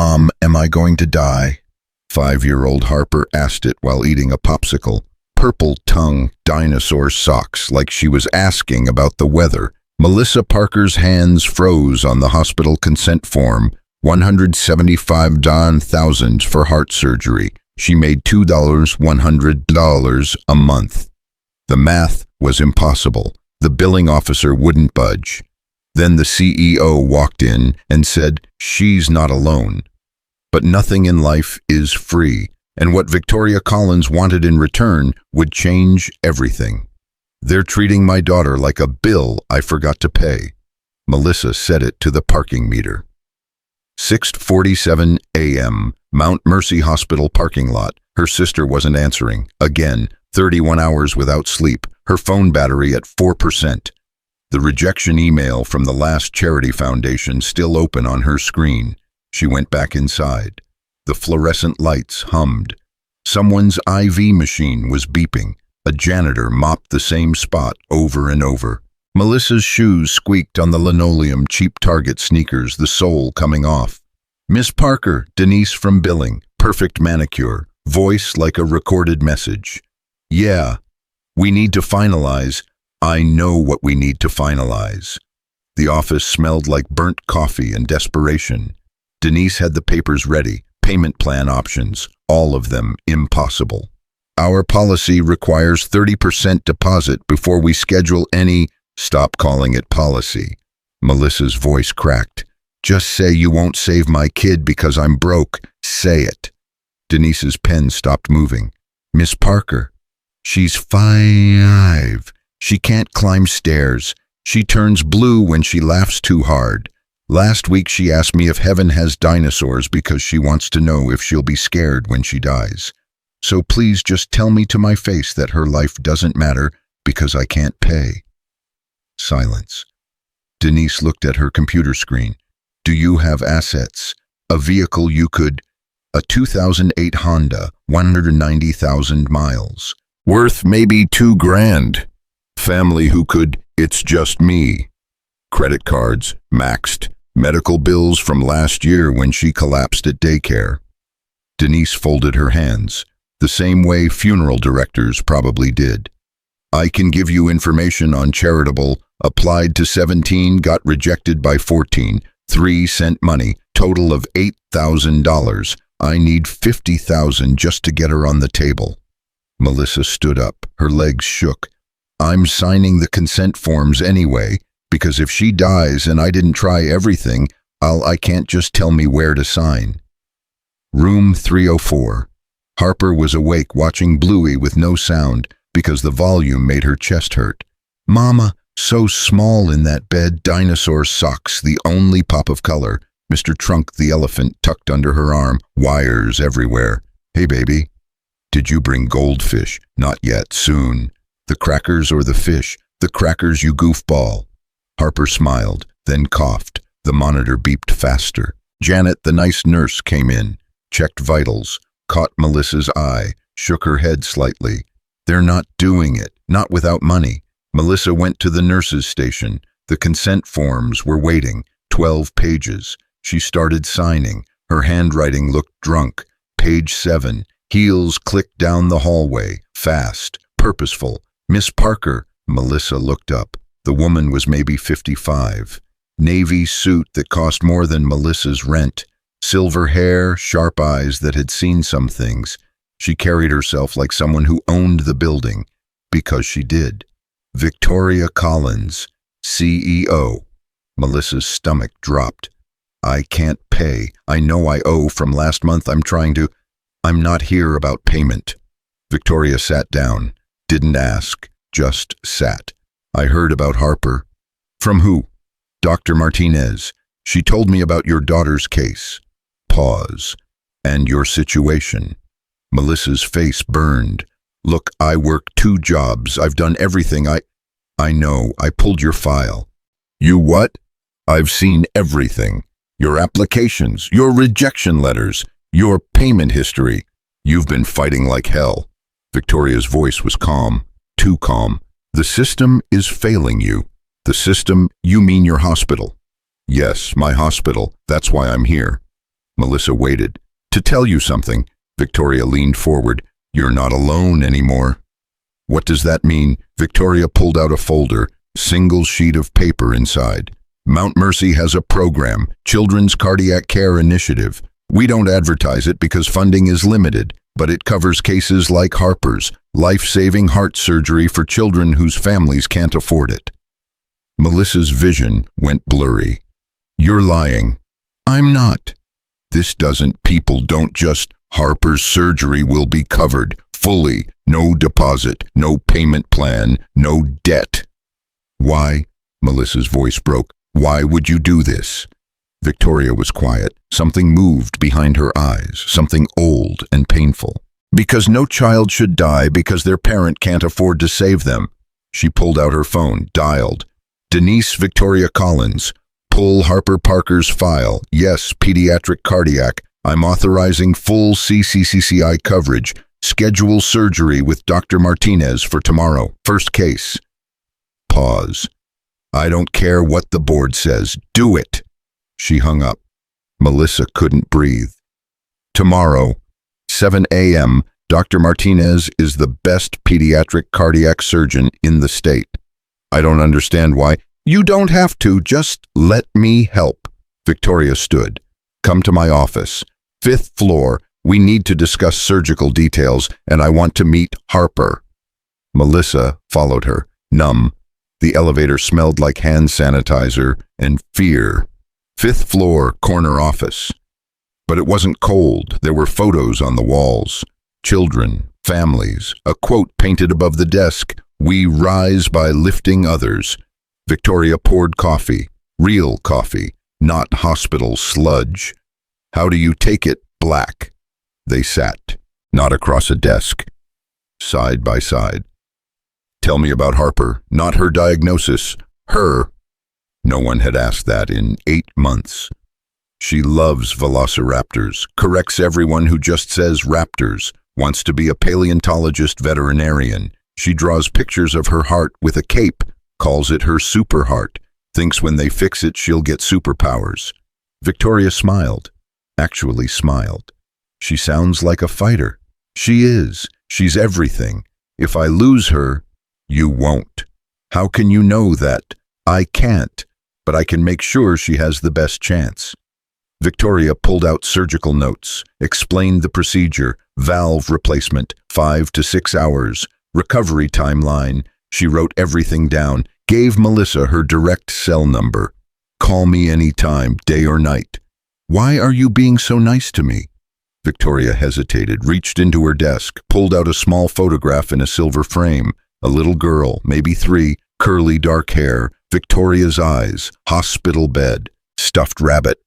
Mom, am I going to die? 5-year-old Harper asked it while eating a popsicle. Purple tongue, dinosaur socks, like she was asking about the weather. Melissa Parker's hands froze on the hospital consent form. $175,000 for heart surgery. She made $100 a month. The math was impossible. The billing officer wouldn't budge. Then the CEO walked in and said, "She's not alone." But nothing in life is free, and what Victoria Collins wanted in return would change everything. "They're treating my daughter like a bill I forgot to pay." Melissa said it to the parking meter. 6:47 a.m., Mount Mercy Hospital parking lot. Her sister wasn't answering. Again, 31 hours without sleep, her phone battery at 4%. The rejection email from the last charity foundation still open on her screen. She went back inside. The fluorescent lights hummed. Someone's IV machine was beeping. A janitor mopped the same spot over and over. Melissa's shoes squeaked on the linoleum, cheap Target sneakers, the sole coming off. "Miss Parker," Denise from billing, perfect manicure, voice like a recorded message. "Yeah, we need to finalize. I know what we need to finalize." The office smelled like burnt coffee and desperation. Denise had the papers ready, payment plan options, all of them impossible. "Our policy requires 30% deposit before we schedule any—" "Stop calling it policy." Melissa's voice cracked. "Just say you won't save my kid because I'm broke. Say it." Denise's pen stopped moving. "Miss Parker, she's 5. She can't climb stairs. She turns blue when she laughs too hard. Last week she asked me if heaven has dinosaurs because she wants to know if she'll be scared when she dies. So please just tell me to my face that her life doesn't matter because I can't pay." Silence. Denise looked at her computer screen. "Do you have assets? A vehicle you could—" "A 2008 Honda, 190,000 miles. Worth maybe $2,000. Family who could— It's just me. Credit cards, maxed. Medical bills from last year when she collapsed at daycare." Denise folded her hands, the same way funeral directors probably did. "I can give you information on charitable, applied to 17, got rejected by 14, 3 sent money, total of $8,000. I need 50,000 just to get her on the table." Melissa stood up, her legs shook. "I'm signing the consent forms anyway, because if she dies and I didn't try everything, I can't just tell me where to sign." Room 304. Harper was awake watching Bluey with no sound because the volume made her chest hurt. "Mama, so small in that bed, dinosaur socks, the only pop of color." Mr. Trunk the elephant tucked under her arm, wires everywhere. "Hey baby, did you bring goldfish?" "Not yet, soon." "The crackers or the fish?" "The crackers, you goofball." Harper smiled, then coughed. The monitor beeped faster. Janet, the nice nurse, came in, checked vitals, caught Melissa's eye, shook her head slightly. "They're not doing it, not without money." Melissa went to the nurse's station. The consent forms were waiting, 12 pages. She started signing. Her handwriting looked drunk. Page 7. Heels clicked down the hallway, fast, purposeful. "Miss Parker." Melissa looked up. The woman was maybe 55. Navy suit that cost more than Melissa's rent. Silver hair, sharp eyes that had seen some things. She carried herself like someone who owned the building, because she did. Victoria Collins, CEO. Melissa's stomach dropped. "I can't pay. I know I owe from last month. I'm not here about payment." Victoria sat down, didn't ask, just sat. "I heard about Harper." "From who?" "Dr. Martinez. She told me about your daughter's case." Pause. "And your situation." Melissa's face burned. "Look, I work 2 jobs. I've done everything I know. I pulled your file." "You what?" "I've seen everything. Your applications, your rejection letters, your payment history. You've been fighting like hell." Victoria's voice was calm, too calm. "The system is failing you." "The system? You mean your hospital?" "Yes, my hospital. That's why I'm here." Melissa waited. To tell you something. Victoria leaned forward. You're not alone anymore. What does that mean? Victoria pulled out a folder, single sheet of paper inside. Mount Mercy has a program, Children's Cardiac Care Initiative. We don't advertise it because funding is limited, but it covers cases like Harper's, life-saving heart surgery for children whose families can't afford it. Melissa's vision went blurry. You're lying. I'm not. This doesn't. People don't just. Harper's surgery will be covered, fully, no deposit, no payment plan, no debt. Why? Melissa's voice broke. Why would you do this? Victoria was quiet. Something moved behind her eyes, something old and painful. Because no child should die because their parent can't afford to save them. She pulled out her phone, dialed. Denise Victoria Collins. Pull Harper Parker's file. Yes, pediatric cardiac. I'm authorizing full CCCCI coverage. Schedule surgery with Dr. Martinez for tomorrow. First case. Pause. I don't care what the board says. Do it. She hung up. Melissa couldn't breathe. Tomorrow, 7 a.m., Dr. Martinez is the best pediatric cardiac surgeon in the state. I don't understand why. You don't have to. Just let me help. Victoria stood. Come to my office. 5th floor. We need to discuss surgical details, and I want to meet Harper. Melissa followed her, numb. The elevator smelled like hand sanitizer and fear. 5th floor, corner office. But it wasn't cold. There were photos on the walls. Children, families, a quote painted above the desk. We rise by lifting others. Victoria poured coffee. Real coffee, not hospital sludge. How do you take it? Black. They sat, not across a desk. Side by side. Tell me about Harper, not her diagnosis. Her. No one had asked that in 8 months. She loves velociraptors, corrects everyone who just says raptors, wants to be a paleontologist veterinarian. She draws pictures of her heart with a cape, calls it her super heart, thinks when they fix it she'll get superpowers. Victoria smiled, actually smiled. She sounds like a fighter. She is. She's everything. If I lose her, you won't. How can you know that? I can't, but I can make sure she has the best chance. Victoria pulled out surgical notes, explained the procedure, valve replacement, 5 to 6 hours, recovery timeline. She wrote everything down, gave Melissa her direct cell number. Call me anytime, day or night. Why are you being so nice to me? Victoria hesitated, reached into her desk, pulled out a small photograph in a silver frame. A little girl, maybe 3, curly dark hair, Victoria's eyes, hospital bed, stuffed rabbit.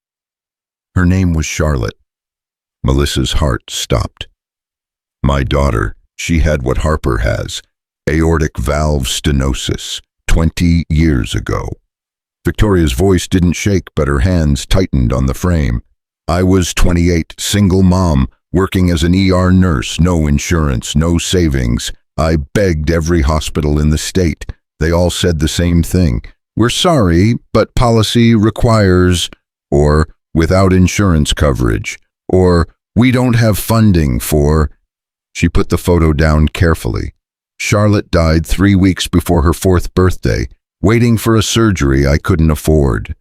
Her name was Charlotte. Melissa's heart stopped. My daughter, she had what Harper has, aortic valve stenosis, 20 years ago. Victoria's voice didn't shake, but her hands tightened on the frame. I was 28, single mom, working as an ER nurse, no insurance, no savings. I begged every hospital in the state. They all said the same thing. We're sorry, but policy requires, or without insurance coverage, or we don't have funding for. She put the photo down carefully. Charlotte died 3 weeks before her 4th birthday, waiting for a surgery I couldn't afford.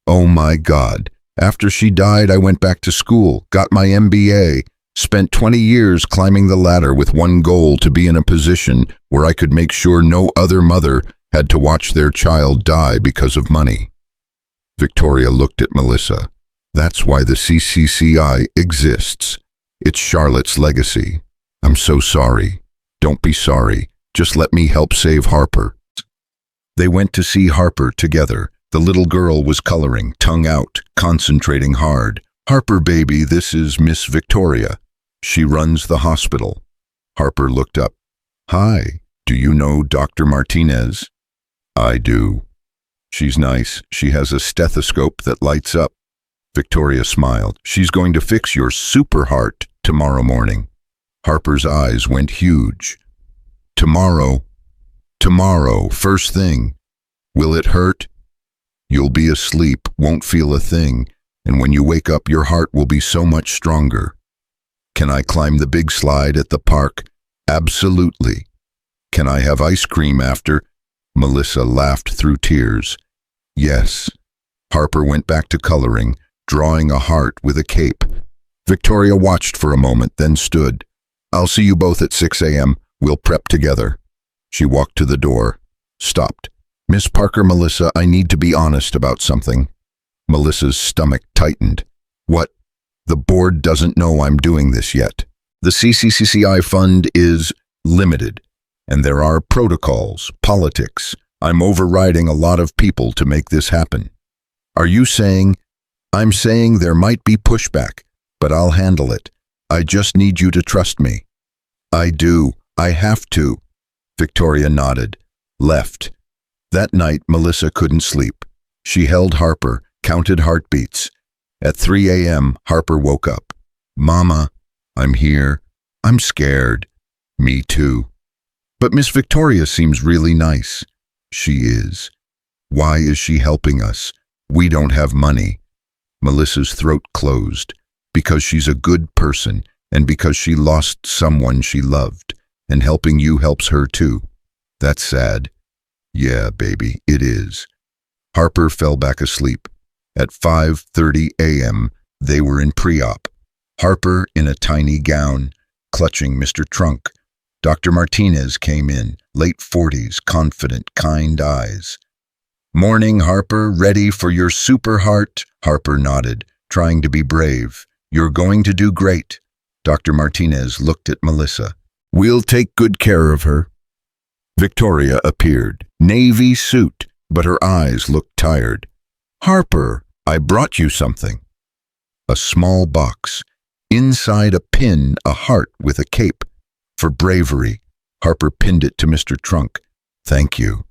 Oh my God. After she died, I went back to school, got my MBA, spent 20 years climbing the ladder with one goal, to be in a position where I could make sure no other mother had to watch their child die because of money. Victoria looked at Melissa. That's why the CCCI exists. It's Charlotte's legacy. I'm so sorry. Don't be sorry. Just let me help save Harper. They went to see Harper together. The little girl was coloring, tongue out, concentrating hard. Harper, baby, this is Miss Victoria. She runs the hospital. Harper looked up. Hi, do you know Dr. Martinez? I do. She's nice. She has a stethoscope that lights up. Victoria smiled. She's going to fix your super heart tomorrow morning. Harper's eyes went huge. Tomorrow, first thing. Will it hurt? You'll be asleep, won't feel a thing. And when you wake up, your heart will be so much stronger. Can I climb the big slide at the park? Absolutely. Can I have ice cream after? Melissa laughed through tears. Yes. Harper went back to coloring, drawing a heart with a cape. Victoria watched for a moment, then stood. I'll see you both at 6 a.m. We'll prep together. She walked to the door, stopped. Miss Parker, Melissa, I need to be honest about something. Melissa's stomach tightened. What? The board doesn't know I'm doing this yet. The CCCCI fund is limited, and there are protocols, politics. I'm overriding a lot of people to make this happen. Are you saying? I'm saying there might be pushback, but I'll handle it. I just need you to trust me. I do. I have to. Victoria nodded, left. That night, Melissa couldn't sleep. She held Harper, counted heartbeats. At 3 a.m., Harper woke up. Mama, I'm here. I'm scared. Me too. But Miss Victoria seems really nice. She is. Why is she helping us? We don't have money. Melissa's throat closed. Because she's a good person, and because she lost someone she loved, and helping you helps her too. That's sad. Yeah, baby, it is. Harper fell back asleep. At 5:30 a.m., they were in pre-op. Harper in a tiny gown, clutching Mr. Trunk. Dr. Martinez came in, late 40s, confident, kind eyes. Morning, Harper, ready for your super heart? Harper nodded, trying to be brave. You're going to do great. Dr. Martinez looked at Melissa. We'll take good care of her. Victoria appeared, navy suit, but her eyes looked tired. Harper, I brought you something. A small box. Inside a pin, a heart with a cape. For bravery. Harper pinned it to Mr. Trunk. Thank you.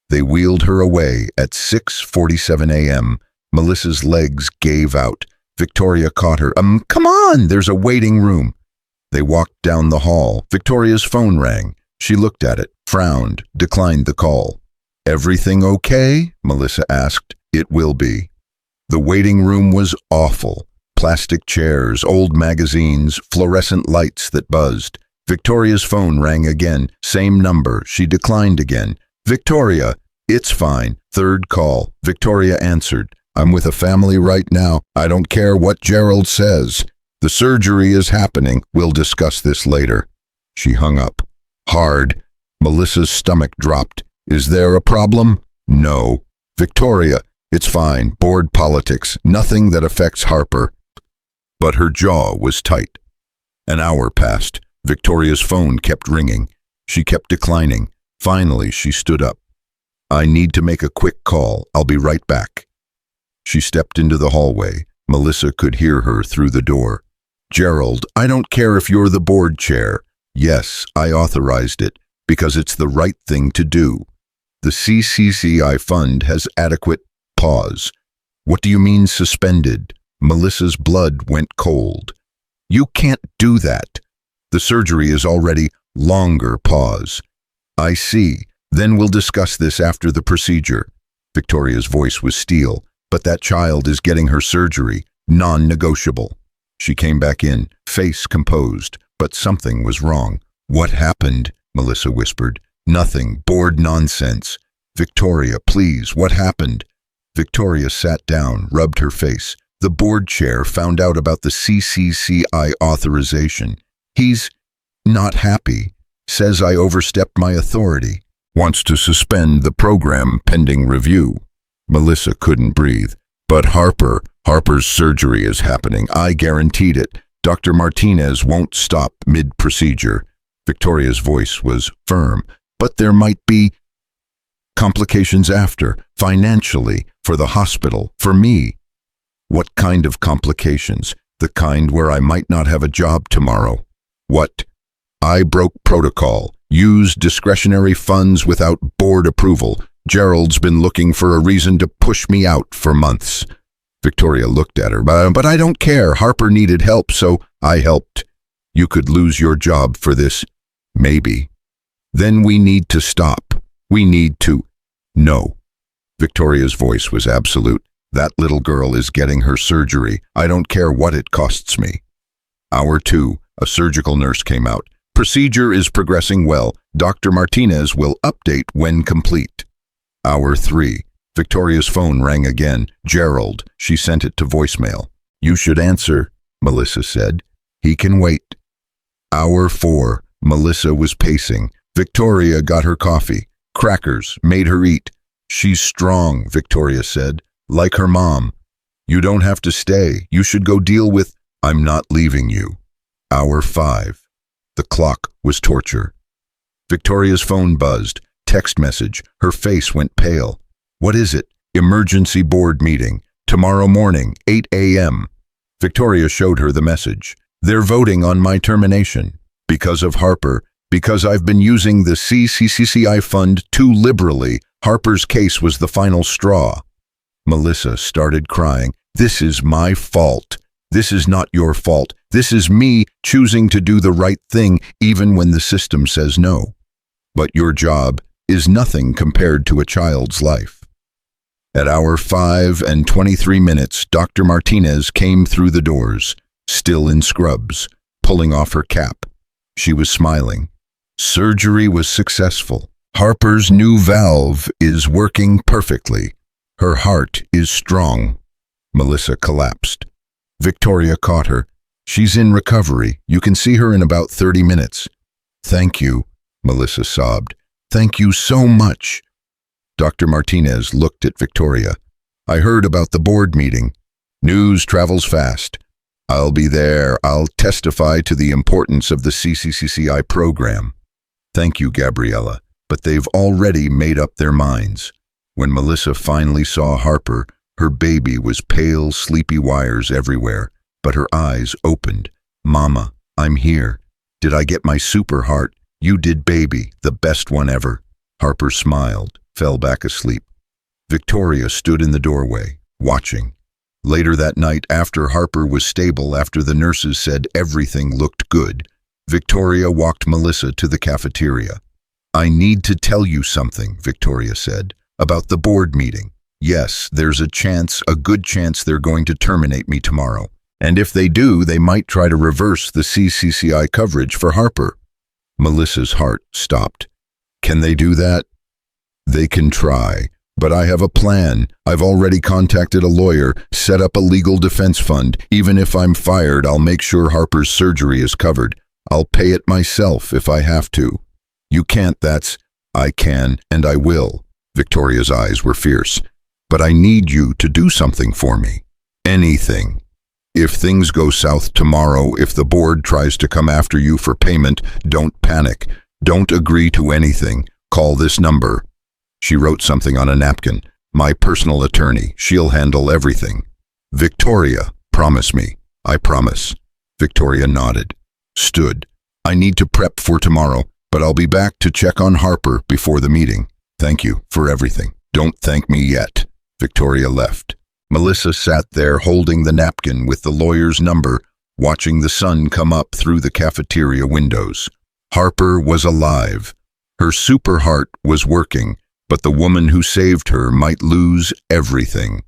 They wheeled her away at 6:47 a.m. Melissa's legs gave out. Victoria caught her. Come on, there's a waiting room. They walked down the hall. Victoria's phone rang. She looked at it, frowned, declined the call. Everything okay? Melissa asked. It will be. The waiting room was awful. Plastic chairs, old magazines, fluorescent lights that buzzed. Victoria's phone rang again. Same number. She declined again. Victoria, it's fine. Third call. Victoria answered. I'm with a family right now. I don't care what Gerald says. The surgery is happening. We'll discuss this later. She hung up. Hard. Melissa's stomach dropped. Is there a problem? No. Victoria, it's fine. Board politics. Nothing that affects Harper. But her jaw was tight. An hour passed. Victoria's phone kept ringing. She kept declining. Finally, she stood up. I need to make a quick call. I'll be right back. She stepped into the hallway. Melissa could hear her through the door. Gerald, I don't care if you're the board chair. Yes, I authorized it, because it's the right thing to do. The CCCI fund has adequate pause. What do you mean suspended? Melissa's blood went cold. You can't do that. The surgery is already longer pause. I see. Then we'll discuss this after the procedure. Victoria's voice was steel. But that child is getting her surgery, non-negotiable. She came back in, face composed, but something was wrong. What happened? Melissa whispered. Nothing, bored nonsense. Victoria, please, what happened? Victoria sat down, rubbed her face. The board chair found out about the CCCI authorization. He's not happy, says I overstepped my authority, wants to suspend the program pending review. Melissa couldn't breathe. But Harper's surgery is happening. I guaranteed it. Dr. Martinez won't stop mid-procedure. Victoria's voice was firm. But there might be complications after, financially, for the hospital, for me. What kind of complications? The kind where I might not have a job tomorrow. What? I broke protocol, used discretionary funds without board approval. Gerald's been looking for a reason to push me out for months. Victoria looked at her. But I don't care. Harper needed help, so I helped. You could lose your job for this. Maybe. Then we need to stop. We need to. No. Victoria's voice was absolute. That little girl is getting her surgery. I don't care what it costs me. Hour 2, a surgical nurse came out. Procedure is progressing well. Dr. Martinez will update when complete. Hour 3, Victoria's phone rang again. Gerald. She sent it to voicemail. You should answer, Melissa said. He can wait. Hour 4, Melissa was pacing. Victoria got her coffee. Crackers, made her eat. She's strong, Victoria said, like her mom. You don't have to stay. You should go deal with... I'm not leaving you. Hour 5. The clock was torture. Victoria's phone buzzed. Text message. Her face went pale. What is it? Emergency board meeting. Tomorrow morning, 8 a.m. Victoria showed her the message. They're voting on my termination. Because of Harper. Because I've been using the CCCI fund too liberally. Harper's case was the final straw. Melissa started crying. This is my fault. This is not your fault. This is me choosing to do the right thing even when the system says no. But your job is nothing compared to a child's life. At hour 5 and 23 minutes, Dr. Martinez came through the doors, still in scrubs, pulling off her cap. She was smiling. Surgery was successful. Harper's new valve is working perfectly. Her heart is strong. Melissa collapsed. Victoria caught her. She's in recovery. You can see her in about 30 minutes. Thank you, Melissa sobbed. Thank you so much. Dr. Martinez looked at Victoria. I heard about the board meeting. News travels fast. I'll be there. I'll testify to the importance of the CCCI program. Thank you, Gabriella, but they've already made up their minds. When Melissa finally saw Harper, her baby was pale, sleepy wires everywhere, but her eyes opened. Mama, I'm here. Did I get my super heart? You did, baby, the best one ever. Harper smiled, fell back asleep. Victoria stood in the doorway, watching. Later that night, after Harper was stable, after the nurses said everything looked good, Victoria walked Melissa to the cafeteria. I need to tell you something, Victoria said, about the board meeting. Yes, there's a good chance they're going to terminate me tomorrow. And if they do, they might try to reverse the CCCI coverage for Harper. Melissa's heart stopped. Can they do that? They can try, but I have a plan. I've already contacted a lawyer, set up a legal defense fund. Even if I'm fired, I'll make sure Harper's surgery is covered. I'll pay it myself if I have to. You can't, I can, and I will. Victoria's eyes were fierce. But I need you to do something for me. Anything. If things go south tomorrow, if the board tries to come after you for payment, don't panic. Don't agree to anything. Call this number. She wrote something on a napkin. My personal attorney. She'll handle everything. Victoria, promise me. I promise. Victoria nodded. Stood. I need to prep for tomorrow, but I'll be back to check on Harper before the meeting. Thank you for everything. Don't thank me yet. Victoria left. Melissa sat there holding the napkin with the lawyer's number, watching the sun come up through the cafeteria windows. Harper was alive. Her super heart was working, but the woman who saved her might lose everything.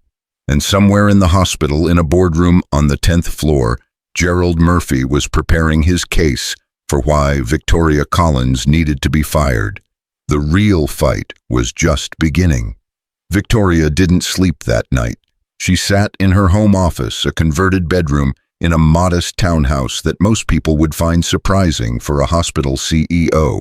And somewhere in the hospital, in a boardroom on the 10th floor, Gerald Murphy was preparing his case for why Victoria Collins needed to be fired. The real fight was just beginning. Victoria didn't sleep that night. She sat in her home office, a converted bedroom, in a modest townhouse that most people would find surprising for a hospital CEO.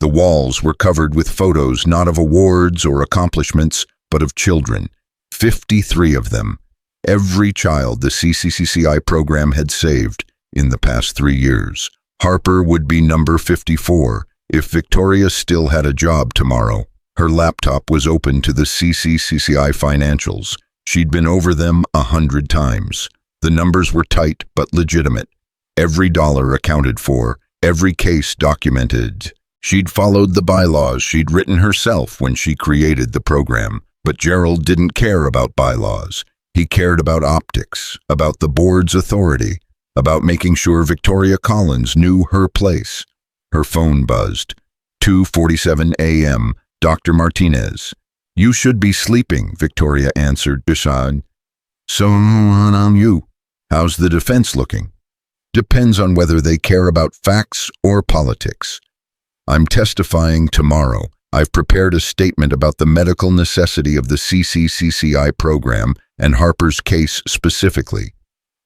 The walls were covered with photos not of awards or accomplishments, but of children. 53 of them. Every child the CCCI program had saved in the past 3 years. Harper would be number 54 if Victoria still had a job tomorrow. Her laptop was open to the CCCI financials. She'd been over them 100 times. The numbers were tight but legitimate. Every dollar accounted for, every case documented. She'd followed the bylaws she'd written herself when she created the program. But Gerald didn't care about bylaws. He cared about optics, about the board's authority, about making sure Victoria Collins knew her place. Her phone buzzed. 2:47 a.m. Dr. Martinez. You should be sleeping, Victoria answered. Bishan. So on you. How's the defense looking? Depends on whether they care about facts or politics. I'm testifying tomorrow. I've prepared a statement about the medical necessity of the CCCCI program and Harper's case specifically.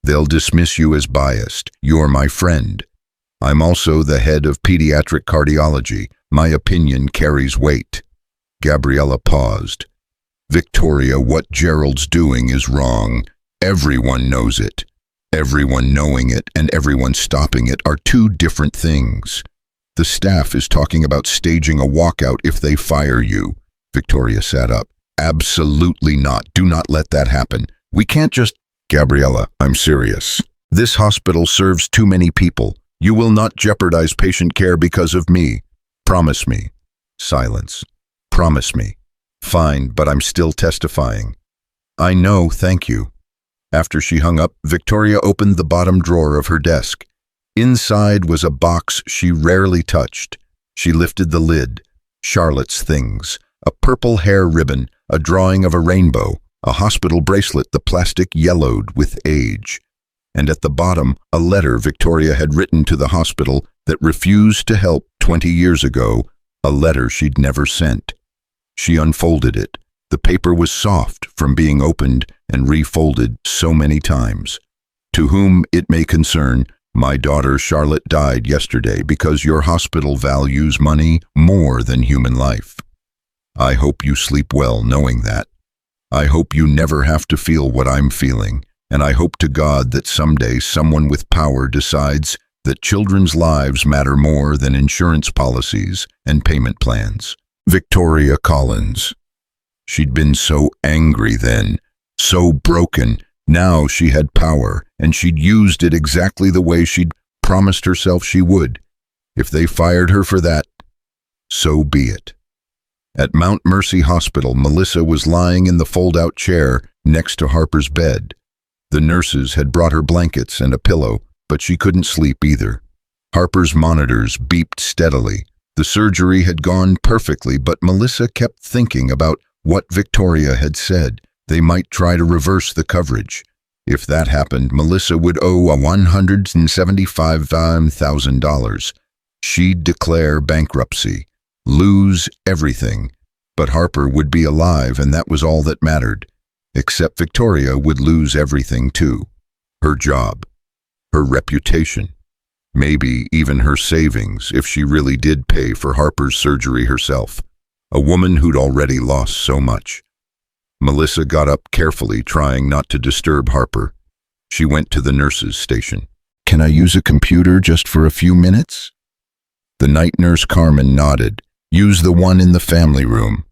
They'll dismiss you as biased. You're my friend. I'm also the head of pediatric cardiology. My opinion carries weight. Gabriella paused. Victoria, what Gerald's doing is wrong. Everyone knows it. Everyone knowing it and everyone stopping it are two different things. The staff is talking about staging a walkout if they fire you. Victoria sat up. Absolutely not. Do not let that happen. We can't just... Gabriella, I'm serious. This hospital serves too many people. You will not jeopardize patient care because of me. Promise me. Silence. Promise me. Fine, but I'm still testifying. I know, thank you. After she hung up, Victoria opened the bottom drawer of her desk. Inside was a box she rarely touched. She lifted the lid. Charlotte's things. A purple hair ribbon, a drawing of a rainbow, a hospital bracelet, the plastic yellowed with age. And at the bottom, a letter Victoria had written to the hospital that refused to help 20 years ago, a letter she'd never sent. She unfolded it. The paper was soft from being opened and refolded so many times. To whom it may concern, my daughter Charlotte died yesterday because your hospital values money more than human life. I hope you sleep well knowing that. I hope you never have to feel what I'm feeling, and I hope to God that someday someone with power decides that children's lives matter more than insurance policies and payment plans. Victoria Collins. She'd been so angry then, so broken. Now she had power, and she'd used it exactly the way she'd promised herself she would. If they fired her for that, so be it. At Mount Mercy Hospital, Melissa was lying in the fold-out chair next to Harper's bed. The nurses had brought her blankets and a pillow, but she couldn't sleep either. Harper's monitors beeped steadily. The surgery had gone perfectly, but Melissa kept thinking about what Victoria had said. They might try to reverse the coverage. If that happened, Melissa would owe $175,000. She'd declare bankruptcy, lose everything. But Harper would be alive, and that was all that mattered. Except Victoria would lose everything too. Her job, her reputation, maybe even her savings if she really did pay for Harper's surgery herself. A woman who'd already lost so much. Melissa got up carefully, trying not to disturb Harper. She went to the nurse's station. Can I use a computer just for a few minutes? The night nurse Carmen nodded. Use the one in the family room.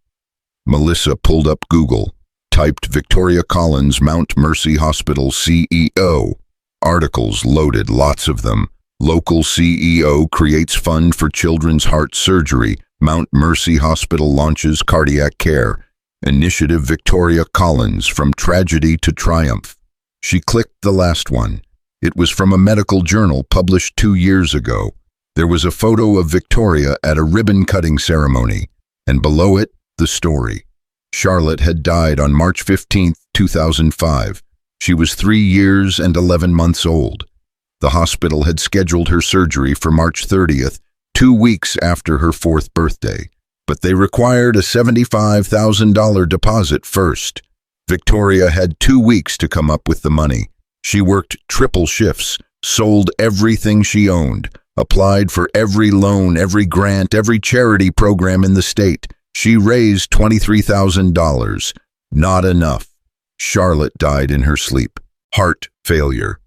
Melissa pulled up Google, typed Victoria Collins, Mount Mercy Hospital CEO. Articles loaded, lots of them. Local CEO creates fund for children's heart surgery. Mount Mercy Hospital launches cardiac care. Initiative Victoria Collins, from tragedy to triumph. She clicked the last one. It was from a medical journal published 2 years ago. There was a photo of Victoria at a ribbon-cutting ceremony, and below it, the story. Charlotte had died on March 15, 2005. She was 3 years and 11 months old. The hospital had scheduled her surgery for March 30th, 2 weeks after her 4th birthday. But they required a $75,000 deposit first. Victoria had 2 weeks to come up with the money. She worked triple shifts, sold everything she owned, applied for every loan, every grant, every charity program in the state. She raised $23,000. Not enough. Charlotte died in her sleep. Heart failure.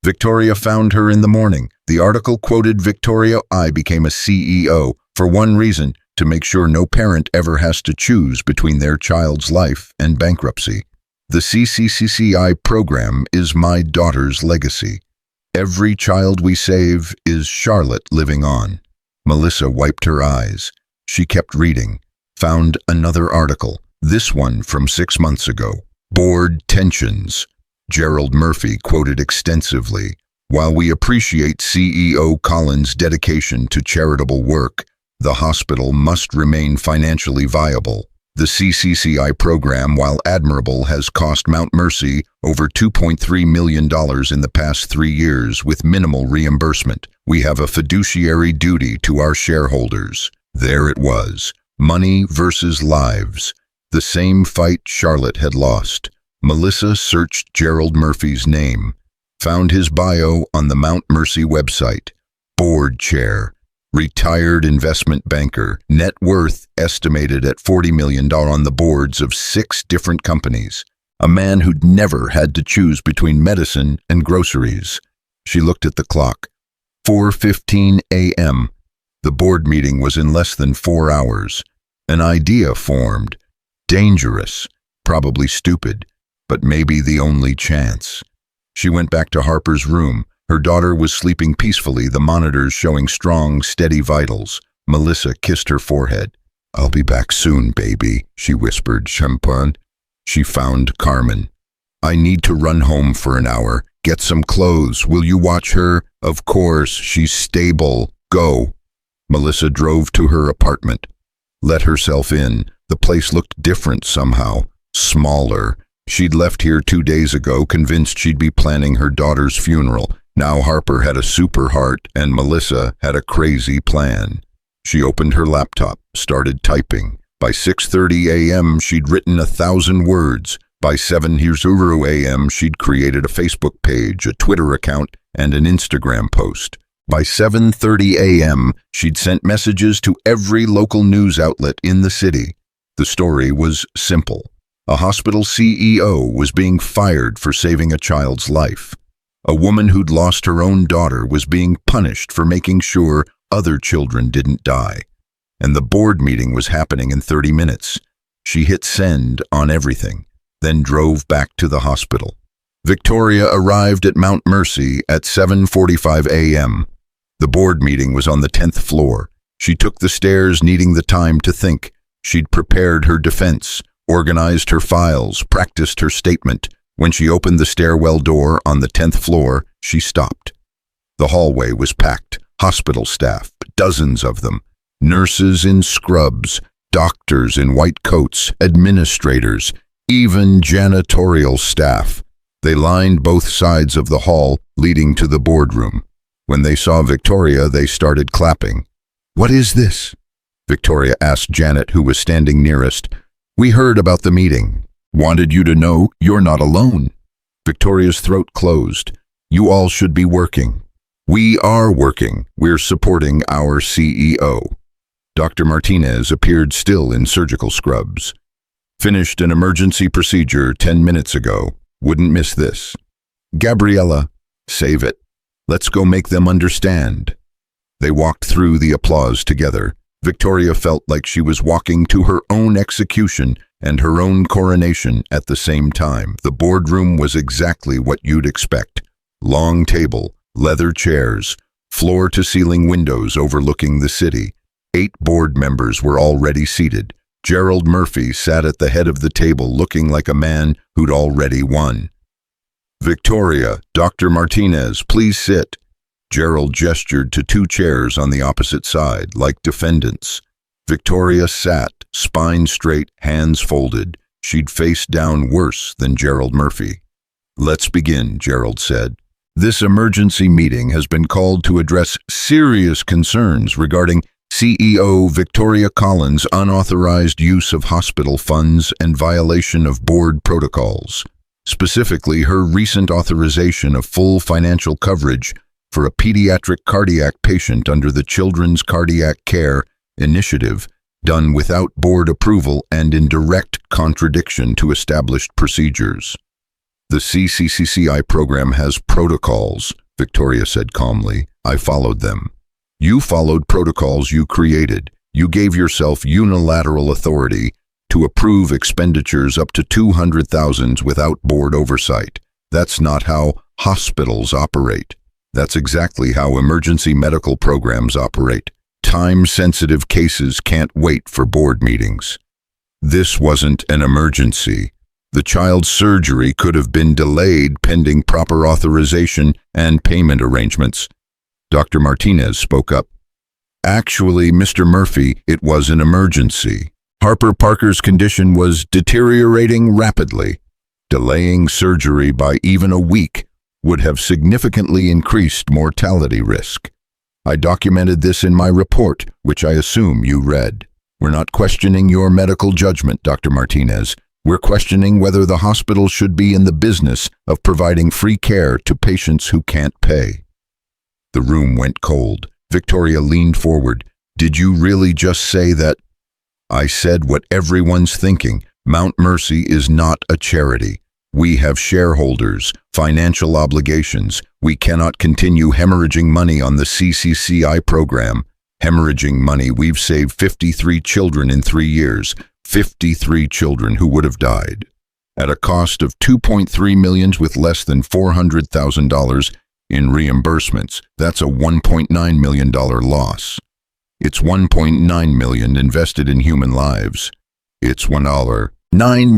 Victoria found her in the morning. The article quoted Victoria. I became a CEO for one reason, to make sure no parent ever has to choose between their child's life and bankruptcy. The CCCCI program is my daughter's legacy. Every child we save is Charlotte living on. Melissa wiped her eyes. She kept reading. Found another article, this one from 6 months ago. Board tensions. Gerald Murphy quoted extensively. While we appreciate CEO Collins' dedication to charitable work, the hospital must remain financially viable. The CCCI program, while admirable, has cost Mount Mercy over $2.3 million in the past 3 years with minimal reimbursement. We have a fiduciary duty to our shareholders. There it was. Money versus lives. The same fight Charlotte had lost. Melissa searched Gerald Murphy's name, found his bio on the Mount Mercy website. Board chair. Retired investment banker, net worth estimated at $40 million on the boards of 6 different companies. A man who'd never had to choose between medicine and groceries. She looked at the clock. 4:15 a.m. The board meeting was in less than 4 hours. An idea formed. Dangerous, probably stupid, but maybe the only chance. She went back to Harper's room. Her daughter was sleeping peacefully, the monitors showing strong, steady vitals. Melissa kissed her forehead. "I'll be back soon, baby," she whispered. "Champagne." She found Carmen. "I need to run home for an hour. Get some clothes. Will you watch her?" "Of course. She's stable. Go." Melissa drove to her apartment. Let herself in. The place looked different somehow. Smaller. She'd left here 2 days ago, convinced she'd be planning her daughter's funeral. Now Harper had a super heart and Melissa had a crazy plan. She opened her laptop, started typing. By 6:30 a.m. she'd written 1,000 words. By 7:00 a.m. she'd created a Facebook page, a Twitter account, and an Instagram post. By 7:30 a.m. she'd sent messages to every local news outlet in the city. The story was simple. A hospital CEO was being fired for saving a child's life. A woman who'd lost her own daughter was being punished for making sure other children didn't die. And the board meeting was happening in 30 minutes. She hit send on everything, then drove back to the hospital. Victoria arrived at Mount Mercy at 7:45 a.m. The board meeting was on the 10th floor. She took the stairs, needing the time to think. She'd prepared her defense, organized her files, practiced her statement. When she opened the stairwell door on the 10th floor, she stopped. The hallway was packed. Hospital staff, dozens of them. Nurses in scrubs, doctors in white coats, administrators, even janitorial staff. They lined both sides of the hall leading to the boardroom. When they saw Victoria, they started clapping. "What is this?" Victoria asked Janet, who was standing nearest. "We heard about the meeting. Wanted you to know you're not alone." Victoria's throat closed. "You all should be working." "We are working. We're supporting our CEO." Dr. Martinez appeared still in surgical scrubs. "Finished an emergency procedure 10 minutes ago. Wouldn't miss this." "Gabriella, save it. Let's go make them understand." They walked through the applause together. Victoria felt like she was walking to her own execution and her own coronation at the same time. The boardroom was exactly what you'd expect. Long table, leather chairs, floor-to-ceiling windows overlooking the city. 8 board members were already seated. Gerald Murphy sat at the head of the table looking like a man who'd already won. "Victoria, Dr. Martinez, please sit." Gerald gestured to 2 chairs on the opposite side, like defendants. Victoria sat, spine straight, hands folded. She'd face down worse than Gerald Murphy. "Let's begin," Gerald said. "This emergency meeting has been called to address serious concerns regarding CEO Victoria Collins' unauthorized use of hospital funds and violation of board protocols, specifically her recent authorization of full financial coverage for a pediatric cardiac patient under the Children's Cardiac Care Initiative, done without board approval and in direct contradiction to established procedures. The CCCI program has protocols," Victoria said calmly. "I followed them. You followed protocols you created. You gave yourself unilateral authority to approve expenditures up to $200,000 without board oversight. That's not how hospitals operate. That's exactly how emergency medical programs operate. Time-sensitive cases can't wait for board meetings. This wasn't an emergency. The child's surgery could have been delayed pending proper authorization and payment arrangements." Dr. Martinez spoke up. "Actually, Mr. Murphy, it was an emergency. Harper Parker's condition was deteriorating rapidly. Delaying surgery by even a week would have significantly increased mortality risk. I documented this in my report, which I assume you read. We're not questioning your medical judgment, Dr. Martinez. We're questioning whether the hospital should be in the business of providing free care to patients who can't pay. The room went cold. Victoria leaned forward. Did you really just say that? I said what everyone's thinking. Mount Mercy is not a charity. We have shareholders, financial obligations. We cannot continue hemorrhaging money on the CCCI program. Hemorrhaging money. We've saved 53 children in 3 years. 53 children who would have died. At a cost of $2.3 million with less than $400,000 in reimbursements. That's a $1.9 million loss. It's $1.9 million invested in human lives. It's $9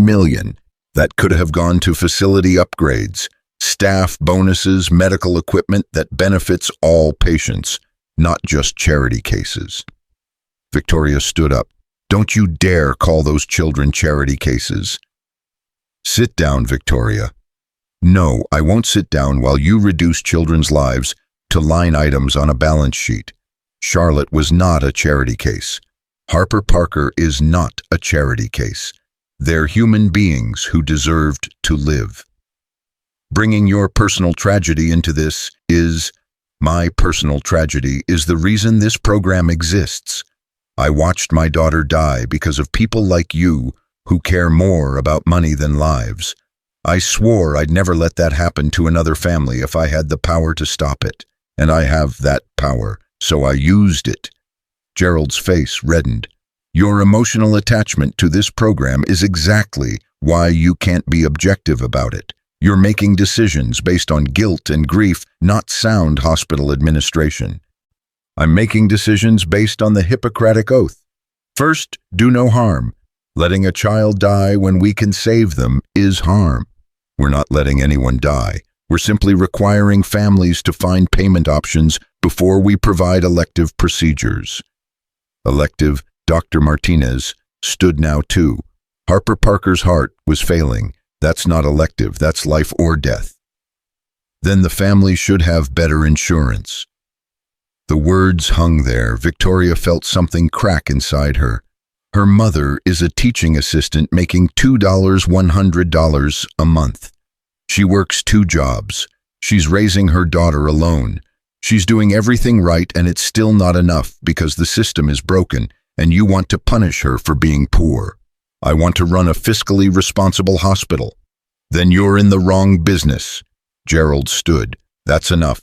million that could have gone to facility upgrades, staff bonuses, medical equipment that benefits all patients, not just charity cases. Victoria stood up. Don't you dare call those children charity cases. Sit down, Victoria. No, I won't sit down while you reduce children's lives to line items on a balance sheet. Charlotte was not a charity case. Harper Parker is not a charity case. They're human beings who deserved to live. Bringing your personal tragedy into this is, my personal tragedy is the reason this program exists. I watched my daughter die because of people like you who care more about money than lives. I swore I'd never let that happen to another family if I had the power to stop it. And I have that power, so I used it. Gerald's face reddened. Your emotional attachment to this program is exactly why you can't be objective about it. You're making decisions based on guilt and grief, not sound hospital administration. I'm making decisions based on the Hippocratic Oath. First, do no harm. Letting a child die when we can save them is harm. We're not letting anyone die. We're simply requiring families to find payment options before we provide elective procedures. Elective, Dr. Martinez stood now too. Harper Parker's heart was failing. That's not elective, that's life or death. Then the family should have better insurance. The words hung there. Victoria felt something crack inside her. Her mother is a teaching assistant making $100 a month. She works 2 jobs. She's raising her daughter alone. She's doing everything right, and it's still not enough because the system is broken, and you want to punish her for being poor. I want to run a fiscally responsible hospital. Then you're in the wrong business. Gerald stood. That's enough.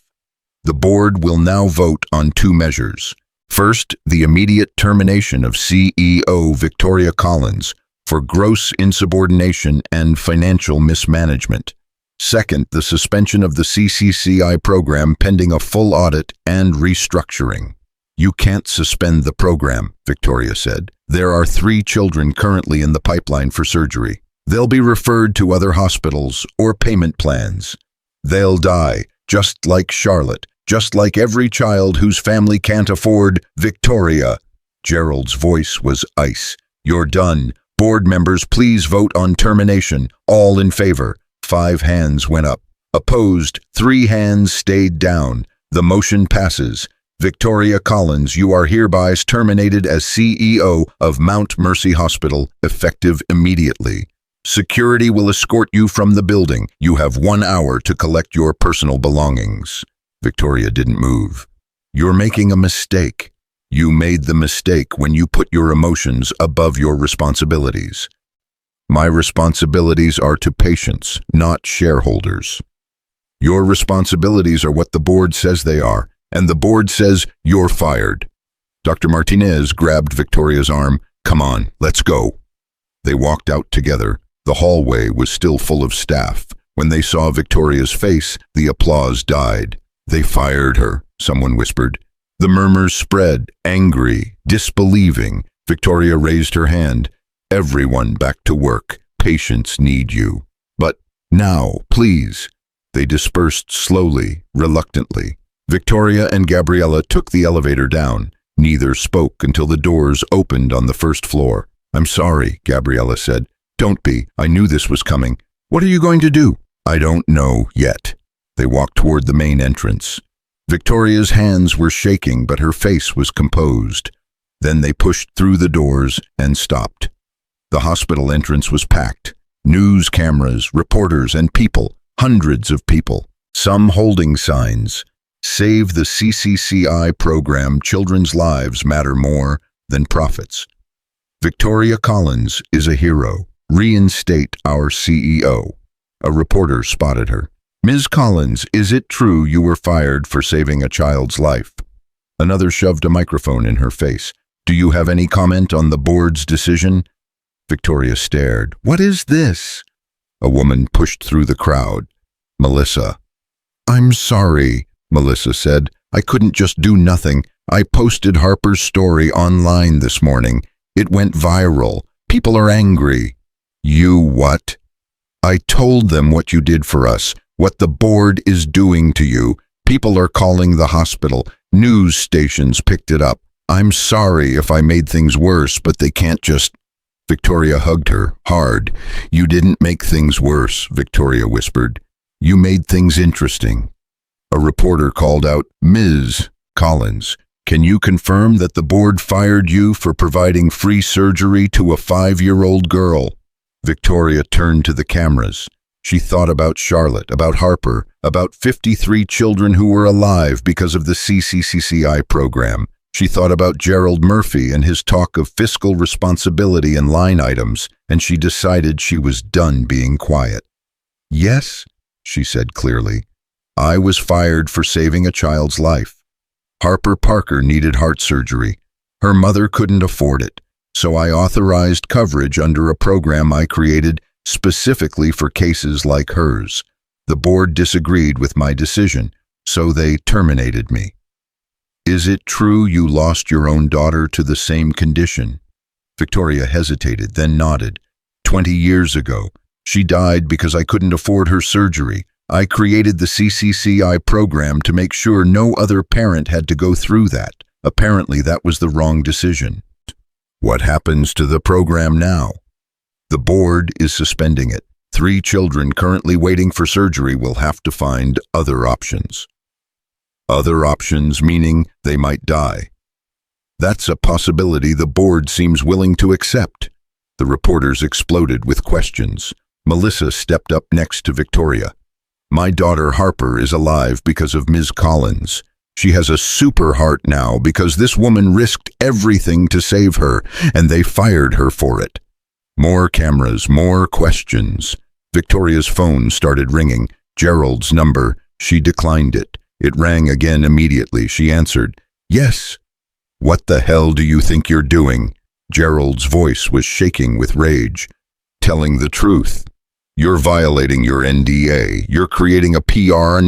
The board will now vote on 2 measures. First, the immediate termination of CEO Victoria Collins for gross insubordination and financial mismanagement. Second, the suspension of the CCCI program pending a full audit and restructuring. You can't suspend the program, Victoria said. There are 3 children currently in the pipeline for surgery. They'll be referred to other hospitals or payment plans. They'll die, just like Charlotte, just like every child whose family can't afford Victoria. Gerald's voice was ice. You're done. Board members, please vote on termination. All in favor. 5 hands went up. Opposed, 3 hands stayed down. The motion passes. Victoria Collins, you are hereby terminated as CEO of Mount Mercy Hospital, effective immediately. Security will escort you from the building. You have 1 hour to collect your personal belongings. Victoria didn't move. You're making a mistake. You made the mistake when you put your emotions above your responsibilities. My responsibilities are to patients, not shareholders. Your responsibilities are what the board says they are, and the board says you're fired. Dr. Martinez grabbed Victoria's arm. Come on, let's go. They walked out together. The hallway was still full of staff. When they saw Victoria's face, the applause died. They fired her, someone whispered. The murmurs spread, angry, disbelieving. Victoria raised her hand. Everyone back to work. Patients need you. But now, please. They dispersed slowly, reluctantly. Victoria and Gabriella took the elevator down. Neither spoke until the doors opened on the first floor. I'm sorry, Gabriella said. Don't be. I knew this was coming. What are you going to do? I don't know yet. They walked toward the main entrance. Victoria's hands were shaking, but her face was composed. Then they pushed through the doors and stopped. The hospital entrance was packed. News cameras, reporters, and people, hundreds of people, some holding signs. Save the CCCI program. Children's lives matter more than profits. Victoria Collins is a hero. Reinstate our CEO. A reporter spotted her. Ms. Collins, is it true you were fired for saving a child's life? Another shoved a microphone in her face. Do you have any comment on the board's decision? Victoria stared. What is this? A woman pushed through the crowd. Melissa. I'm sorry, Melissa said. I couldn't just do nothing. I posted Harper's story online this morning. It went viral. People are angry. You what? I told them what you did for us, what the board is doing to you. People are calling the hospital. News stations picked it up. I'm sorry if I made things worse, but they can't just... Victoria hugged her, hard. You didn't make things worse, Victoria whispered. You made things interesting. A reporter called out, Ms. Collins, can you confirm that the board fired you for providing free surgery to a 5-year-old girl? Victoria turned to the cameras. She thought about Charlotte, about Harper, about 53 children who were alive because of the CCCI program. She thought about Gerald Murphy and his talk of fiscal responsibility and line items, and she decided she was done being quiet. Yes, she said clearly, I was fired for saving a child's life. Harper Parker needed heart surgery. Her mother couldn't afford it, so I authorized coverage under a program I created specifically for cases like hers. The board disagreed with my decision, so they terminated me. Is it true you lost your own daughter to the same condition? Victoria hesitated, then nodded. 20 years ago, she died because I couldn't afford her surgery. I created the CCCI program to make sure no other parent had to go through that. Apparently, that was the wrong decision. What happens to the program now? The board is suspending it. 3 children currently waiting for surgery will have to find other options. Other options meaning they might die. That's a possibility the board seems willing to accept. The reporters exploded with questions. Melissa stepped up next to Victoria. My daughter Harper is alive because of Ms. Collins. She has a super heart now because this woman risked everything to save her, and they fired her for it. More cameras, more questions. Victoria's phone started ringing. Gerald's number. She declined it. It rang again immediately. She answered, Yes. What the hell do you think you're doing? Gerald's voice was shaking with rage. Telling the truth. You're violating your NDA. You're creating a PR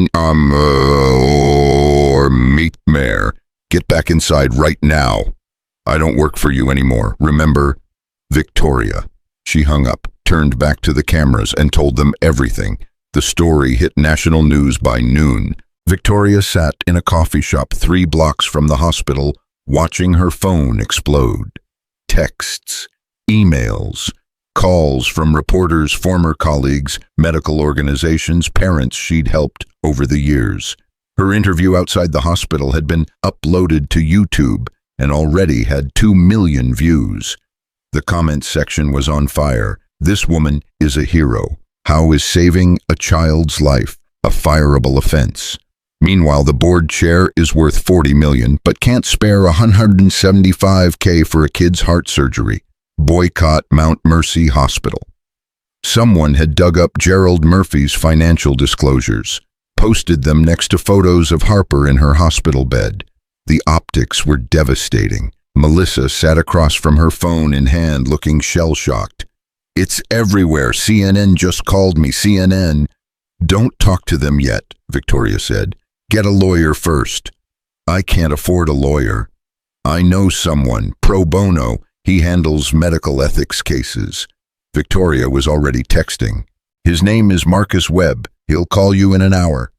or meatmare. Get back inside right now. I don't work for you anymore. Remember? Victoria. She hung up, turned back to the cameras, and told them everything. The story hit national news by noon. Victoria sat in a coffee shop 3 blocks from the hospital, watching her phone explode. Texts, emails, calls from reporters, former colleagues, medical organizations, parents she'd helped over the years. Her interview outside the hospital had been uploaded to YouTube and already had 2 million views. The comments section was on fire. This woman is a hero. How is saving a child's life a fireable offense? Meanwhile, the board chair is worth $40 million, but can't spare $175K for a kid's heart surgery. Boycott Mount Mercy Hospital. Someone had dug up Gerald Murphy's financial disclosures, posted them next to photos of Harper in her hospital bed. The optics were devastating. Melissa sat across from her phone in hand, looking shell-shocked. It's everywhere. CNN just called me. CNN. Don't talk to them yet, Victoria said. Get a lawyer first. I can't afford a lawyer. I know someone, pro bono. He handles medical ethics cases. Victoria was already texting. His name is Marcus Webb. He'll call you in an hour.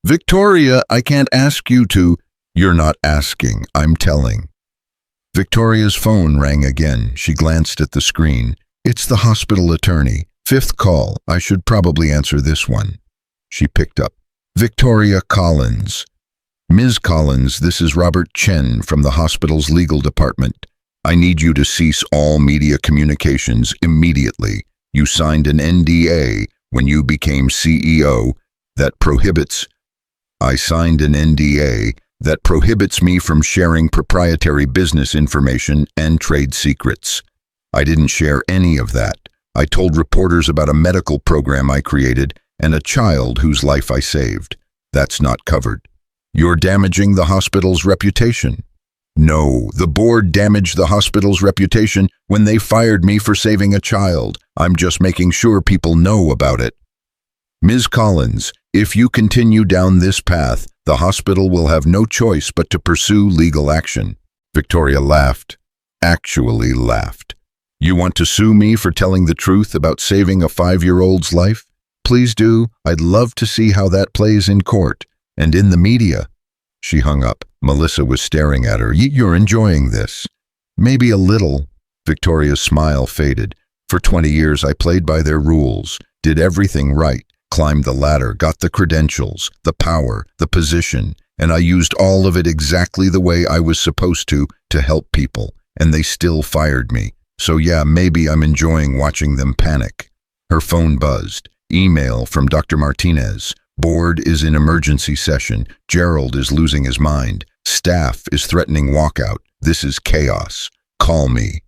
Victoria, I can't ask you to. You're not asking, I'm telling. Victoria's phone rang again. She glanced at the screen. It's the hospital attorney. Fifth call. I should probably answer this one. She picked up. Victoria Collins. Ms. Collins, this is Robert Chen from the hospital's legal department. I need you to cease all media communications immediately. You signed an NDA when you became CEO that prohibits. I signed an NDA that prohibits me from sharing proprietary business information and trade secrets. I didn't share any of that. I told reporters about a medical program I created and a child whose life I saved. That's not covered. You're damaging the hospital's reputation. No, the board damaged the hospital's reputation when they fired me for saving a child. I'm just making sure people know about it. Ms. Collins, if you continue down this path, the hospital will have no choice but to pursue legal action. Victoria laughed. Actually laughed. You want to sue me for telling the truth about saving a 5-year-old's life? Please do. I'd love to see how that plays in court and in the media. She hung up. Melissa was staring at her. You're enjoying this. Maybe a little. Victoria's smile faded. For 20 years I played by their rules, did everything right, climbed the ladder, got the credentials, the power, the position, and I used all of it exactly the way I was supposed to help people, and they still fired me. So yeah, maybe I'm enjoying watching them panic. Her phone buzzed. Email from Dr. Martinez. Board is in emergency session. Gerald is losing his mind. Staff is threatening walkout. This is chaos. Call me.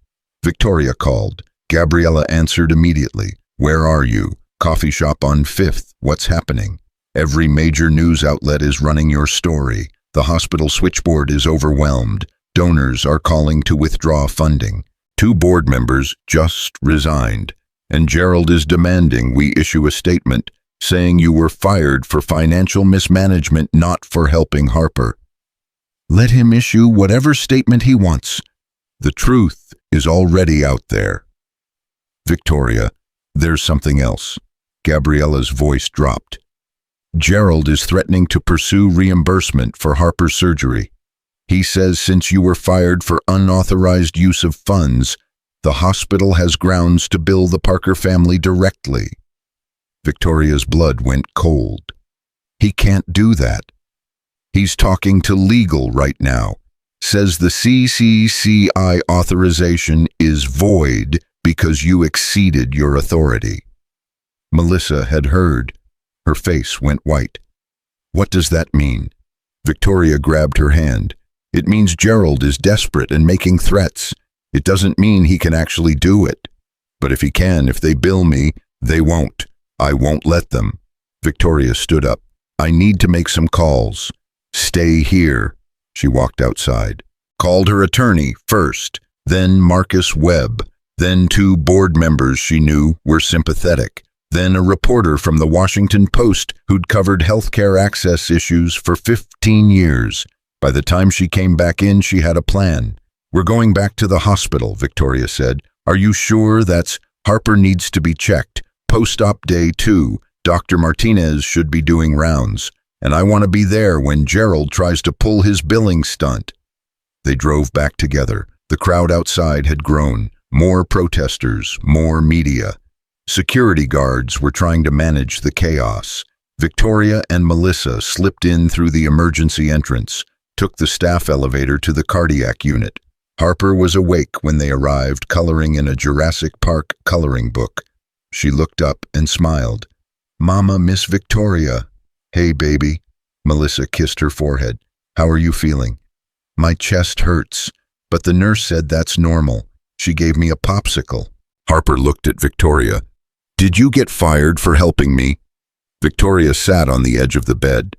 Victoria called. Gabriella answered immediately. Where are you? Coffee shop on 5th. What's happening? Every major news outlet is running your story. The hospital switchboard is overwhelmed. Donors are calling to withdraw funding. 2 board members just resigned. And Gerald is demanding we issue a statement saying you were fired for financial mismanagement, not for helping Harper. Let him issue whatever statement he wants. The truth is already out there. Victoria, there's something else. Gabriella's voice dropped. Gerald is threatening to pursue reimbursement for Harper's surgery. He says since you were fired for unauthorized use of funds, the hospital has grounds to bill the Parker family directly. Victoria's blood went cold. He can't do that. He's talking to legal right now. Says the CCCI authorization is void because you exceeded your authority. Melissa had heard. Her face went white. What does that mean? Victoria grabbed her hand. It means Gerald is desperate and making threats. It doesn't mean he can actually do it. But if he can, if they bill me, they won't. I won't let them. Victoria stood up. I need to make some calls. Stay here. She walked outside. Called her attorney first, then Marcus Webb, then 2 board members she knew were sympathetic, then a reporter from the Washington Post who'd covered healthcare access issues for 15 years. By the time she came back in, she had a plan. We're going back to the hospital, Victoria said. Are you sure that's Harper needs to be checked? Post-op day 2, Dr. Martinez should be doing rounds, and I want to be there when Gerald tries to pull his billing stunt. They drove back together. The crowd outside had grown. More protesters, more media. Security guards were trying to manage the chaos. Victoria and Melissa slipped in through the emergency entrance, took the staff elevator to the cardiac unit. Harper was awake when they arrived, coloring in a Jurassic Park coloring book. She looked up and smiled. Mama, Miss Victoria. Hey, baby. Melissa kissed her forehead. How are you feeling? My chest hurts, but the nurse said that's normal. She gave me a popsicle. Harper looked at Victoria. Did you get fired for helping me? Victoria sat on the edge of the bed.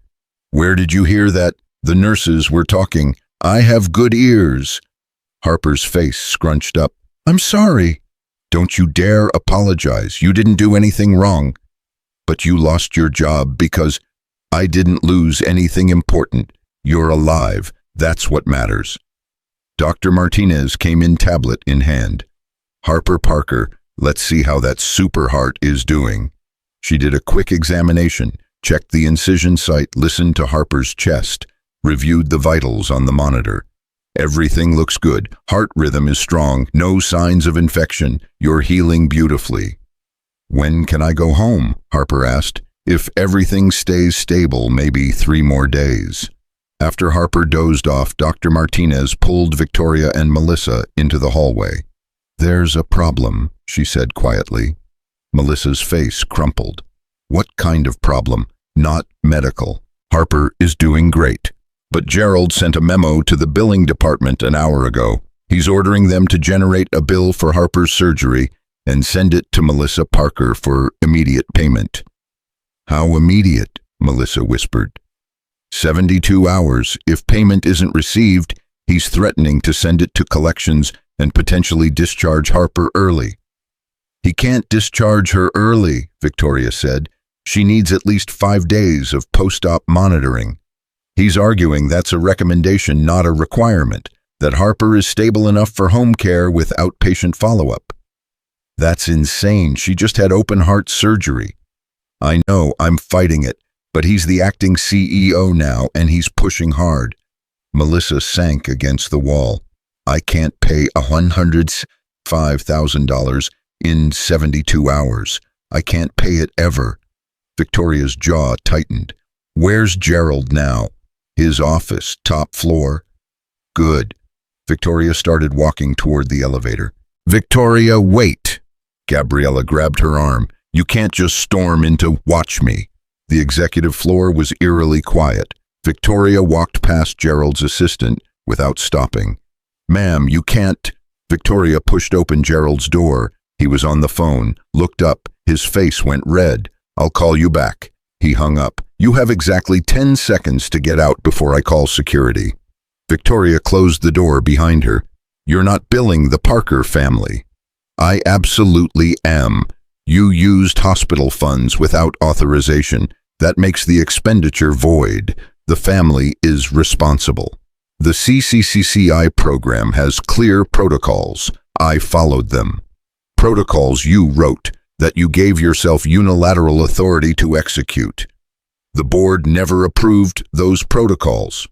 Where did you hear that? The nurses were talking. I have good ears. Harper's face scrunched up. I'm sorry. Don't you dare apologize. You didn't do anything wrong. But you lost your job because I didn't lose anything important. You're alive. That's what matters. Dr. Martinez came in, tablet in hand. Harper Parker, let's see how that super heart is doing. She did a quick examination, checked the incision site, listened to Harper's chest, reviewed the vitals on the monitor. Everything looks good. Heart rhythm is strong. No signs of infection. You're healing beautifully. When can I go home? Harper asked. If everything stays stable, maybe 3 more days. After Harper dozed off, Dr. Martinez pulled Victoria and Melissa into the hallway. There's a problem, she said quietly. Melissa's face crumpled. What kind of problem? Not medical. Harper is doing great. But Gerald sent a memo to the billing department an hour ago. He's ordering them to generate a bill for Harper's surgery and send it to Melissa Parker for immediate payment. How immediate? Melissa whispered. 72 hours. If payment isn't received, he's threatening to send it to collections and potentially discharge Harper early. He can't discharge her early, Victoria said. She needs at least 5 days of post-op monitoring. He's arguing that's a recommendation, not a requirement, that Harper is stable enough for home care with outpatient follow-up. That's insane. She just had open-heart surgery. I know, I'm fighting it, but he's the acting CEO now, and he's pushing hard. Melissa sank against the wall. I can't pay $105,000 in 72 hours. I can't pay it ever. Victoria's jaw tightened. Where's Gerald now? His office, top floor. Good. Victoria started walking toward the elevator. Victoria, wait! Gabriella grabbed her arm. You can't just storm into watch me. The executive floor was eerily quiet. Victoria walked past Gerald's assistant without stopping. Ma'am, you can't. Victoria pushed open Gerald's door. He was on the phone, looked up. His face went red. I'll call you back. He hung up. You have exactly 10 seconds to get out before I call security. Victoria closed the door behind her. You're not billing the Parker family. I absolutely am. You used hospital funds without authorization. That makes the expenditure void. The family is responsible. The CCCCI program has clear protocols. I followed them. Protocols you wrote, that you gave yourself unilateral authority to execute. The board never approved those protocols.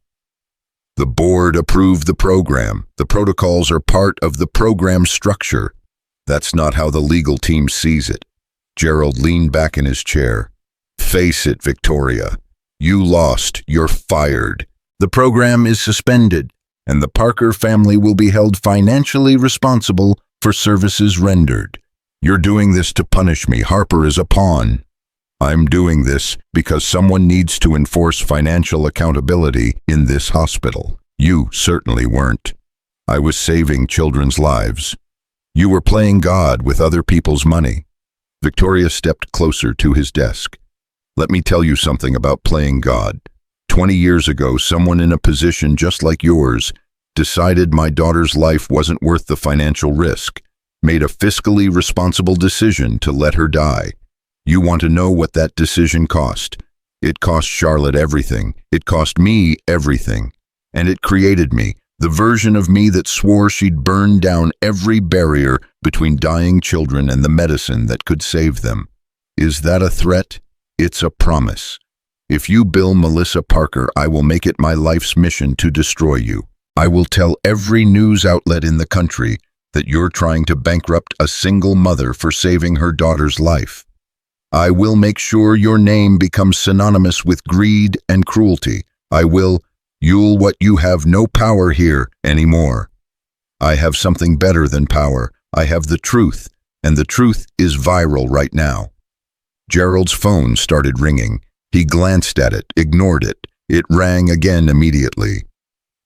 The board approved the program. The protocols are part of the program structure. That's not how the legal team sees it. Gerald leaned back in his chair. Face it, Victoria. You lost. You're fired. The program is suspended, and the Parker family will be held financially responsible for services rendered. You're doing this to punish me. Harper is a pawn. I'm doing this because someone needs to enforce financial accountability in this hospital. You certainly weren't. I was saving children's lives. You were playing God with other people's money. Victoria stepped closer to his desk. Let me tell you something about playing God. 20 years ago, someone in a position just like yours decided my daughter's life wasn't worth the financial risk, made a fiscally responsible decision to let her die. You want to know what that decision cost? It cost Charlotte everything. It cost me everything. And it created me, the version of me that swore she'd burn down every barrier between dying children and the medicine that could save them. Is that a threat? It's a promise. If you bill Melissa Parker, I will make it my life's mission to destroy you. I will tell every news outlet in the country that you're trying to bankrupt a single mother for saving her daughter's life. I will make sure your name becomes synonymous with greed and cruelty. You'll what you have no power here anymore. I have something better than power. I have the truth, and the truth is viral right now. Gerald's phone started ringing. He glanced at it, ignored it. It rang again immediately.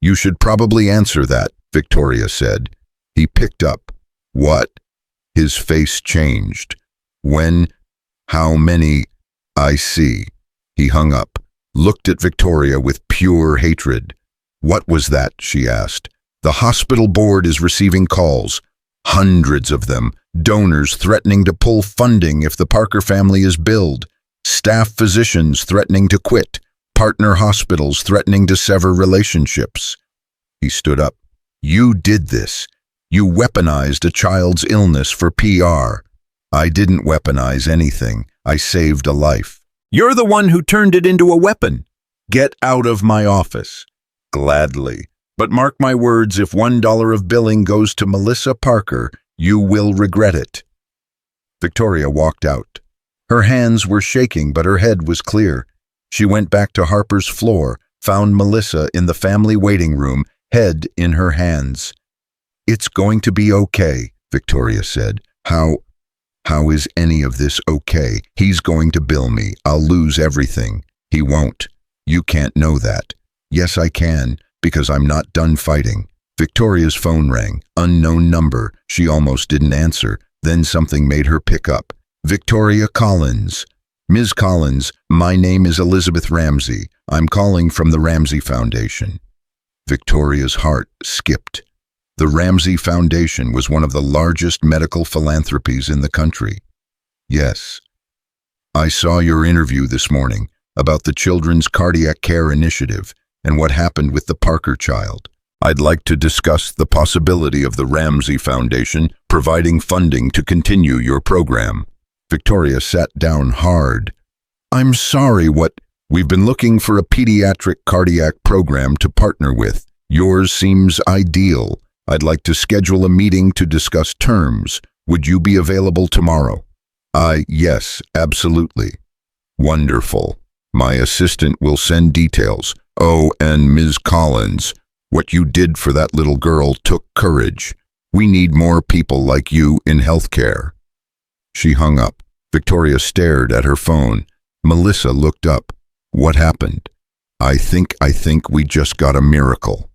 You should probably answer that, Victoria said. He picked up. What? His face changed. When? How many? I see. He hung up, looked at Victoria with pure hatred. What was that? She asked. The hospital board is receiving calls. Hundreds of them. Donors threatening to pull funding if the Parker family is billed. Staff physicians threatening to quit. Partner hospitals threatening to sever relationships. He stood up. You did this. You weaponized a child's illness for PR. I didn't weaponize anything. I saved a life. You're the one who turned it into a weapon. Get out of my office. Gladly. But mark my words, if $1 of billing goes to Melissa Parker, you will regret it." Victoria walked out. Her hands were shaking, but her head was clear. She went back to Harper's floor, found Melissa in the family waiting room, head in her hands. "It's going to be okay," Victoria said. How is any of this okay? He's going to bill me. I'll lose everything." "He won't. You can't know that." "Yes, I can, because I'm not done fighting." Victoria's phone rang. Unknown number. She almost didn't answer. Then something made her pick up. "Victoria Collins." "Ms. Collins, my name is Elizabeth Ramsey. I'm calling from the Ramsey Foundation." Victoria's heart skipped. The Ramsey Foundation was one of the largest medical philanthropies in the country. "Yes. I saw your interview this morning about the Children's Cardiac Care Initiative and what happened with the Parker child. I'd like to discuss the possibility of the Ramsey Foundation providing funding to continue your program." Victoria sat down hard. "I'm sorry, what? We've been looking for a pediatric cardiac program to partner with. Yours seems ideal. I'd like to schedule a meeting to discuss terms. Would you be available tomorrow?" Yes, absolutely." "Wonderful. My assistant will send details. Oh, and Ms. Collins, what you did for that little girl took courage. We need more people like you in healthcare." She hung up. Victoria stared at her phone. Melissa looked up. "What happened?" I think we just got a miracle."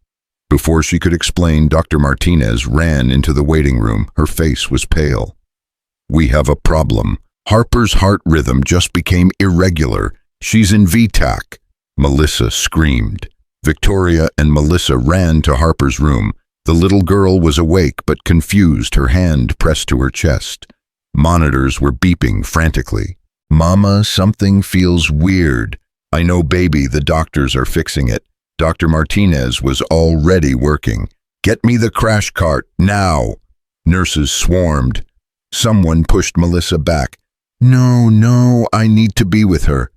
Before she could explain, Dr. Martinez ran into the waiting room. Her face was pale. "We have a problem. Harper's heart rhythm just became irregular. She's in VTAC." Melissa screamed. Victoria and Melissa ran to Harper's room. The little girl was awake but confused, her hand pressed to her chest. Monitors were beeping frantically. "Mama, something feels weird." "I know, baby, the doctors are fixing it." Dr. Martinez was already working. "Get me the crash cart, now!" Nurses swarmed. Someone pushed Melissa back. No, I need to be with her."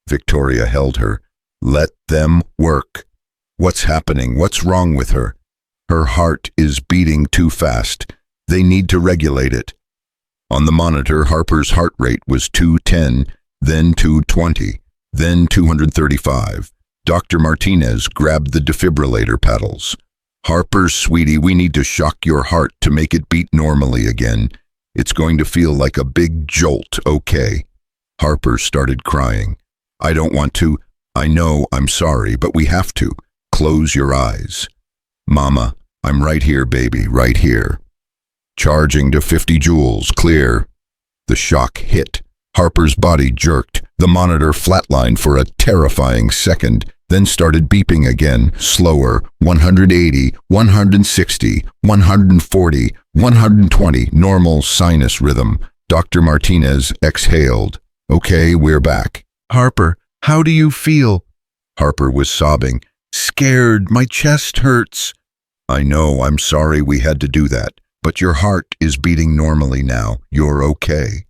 Victoria held her. "Let them work." "What's happening? What's wrong with her?" "Her heart is beating too fast. They need to regulate it." On the monitor, Harper's heart rate was 210, then 220, then 235. Dr. Martinez grabbed the defibrillator paddles. "Harper, sweetie, we need to shock your heart to make it beat normally again. It's going to feel like a big jolt, okay?" Harper started crying. "I don't want to. I know, I'm sorry, but we have to. Close your eyes." "Mama, I'm right here, baby, right here." "Charging to 50 joules, clear." The shock hit. Harper's body jerked. The monitor flatlined for a terrifying second, then started beeping again, slower, 180, 160, 140, 120, normal sinus rhythm. Dr. Martinez exhaled. "Okay, we're back." "Harper, how do you feel?" Harper was sobbing. "Scared, my chest hurts." "I know, I'm sorry we had to do that, but your heart is beating normally now. You're okay."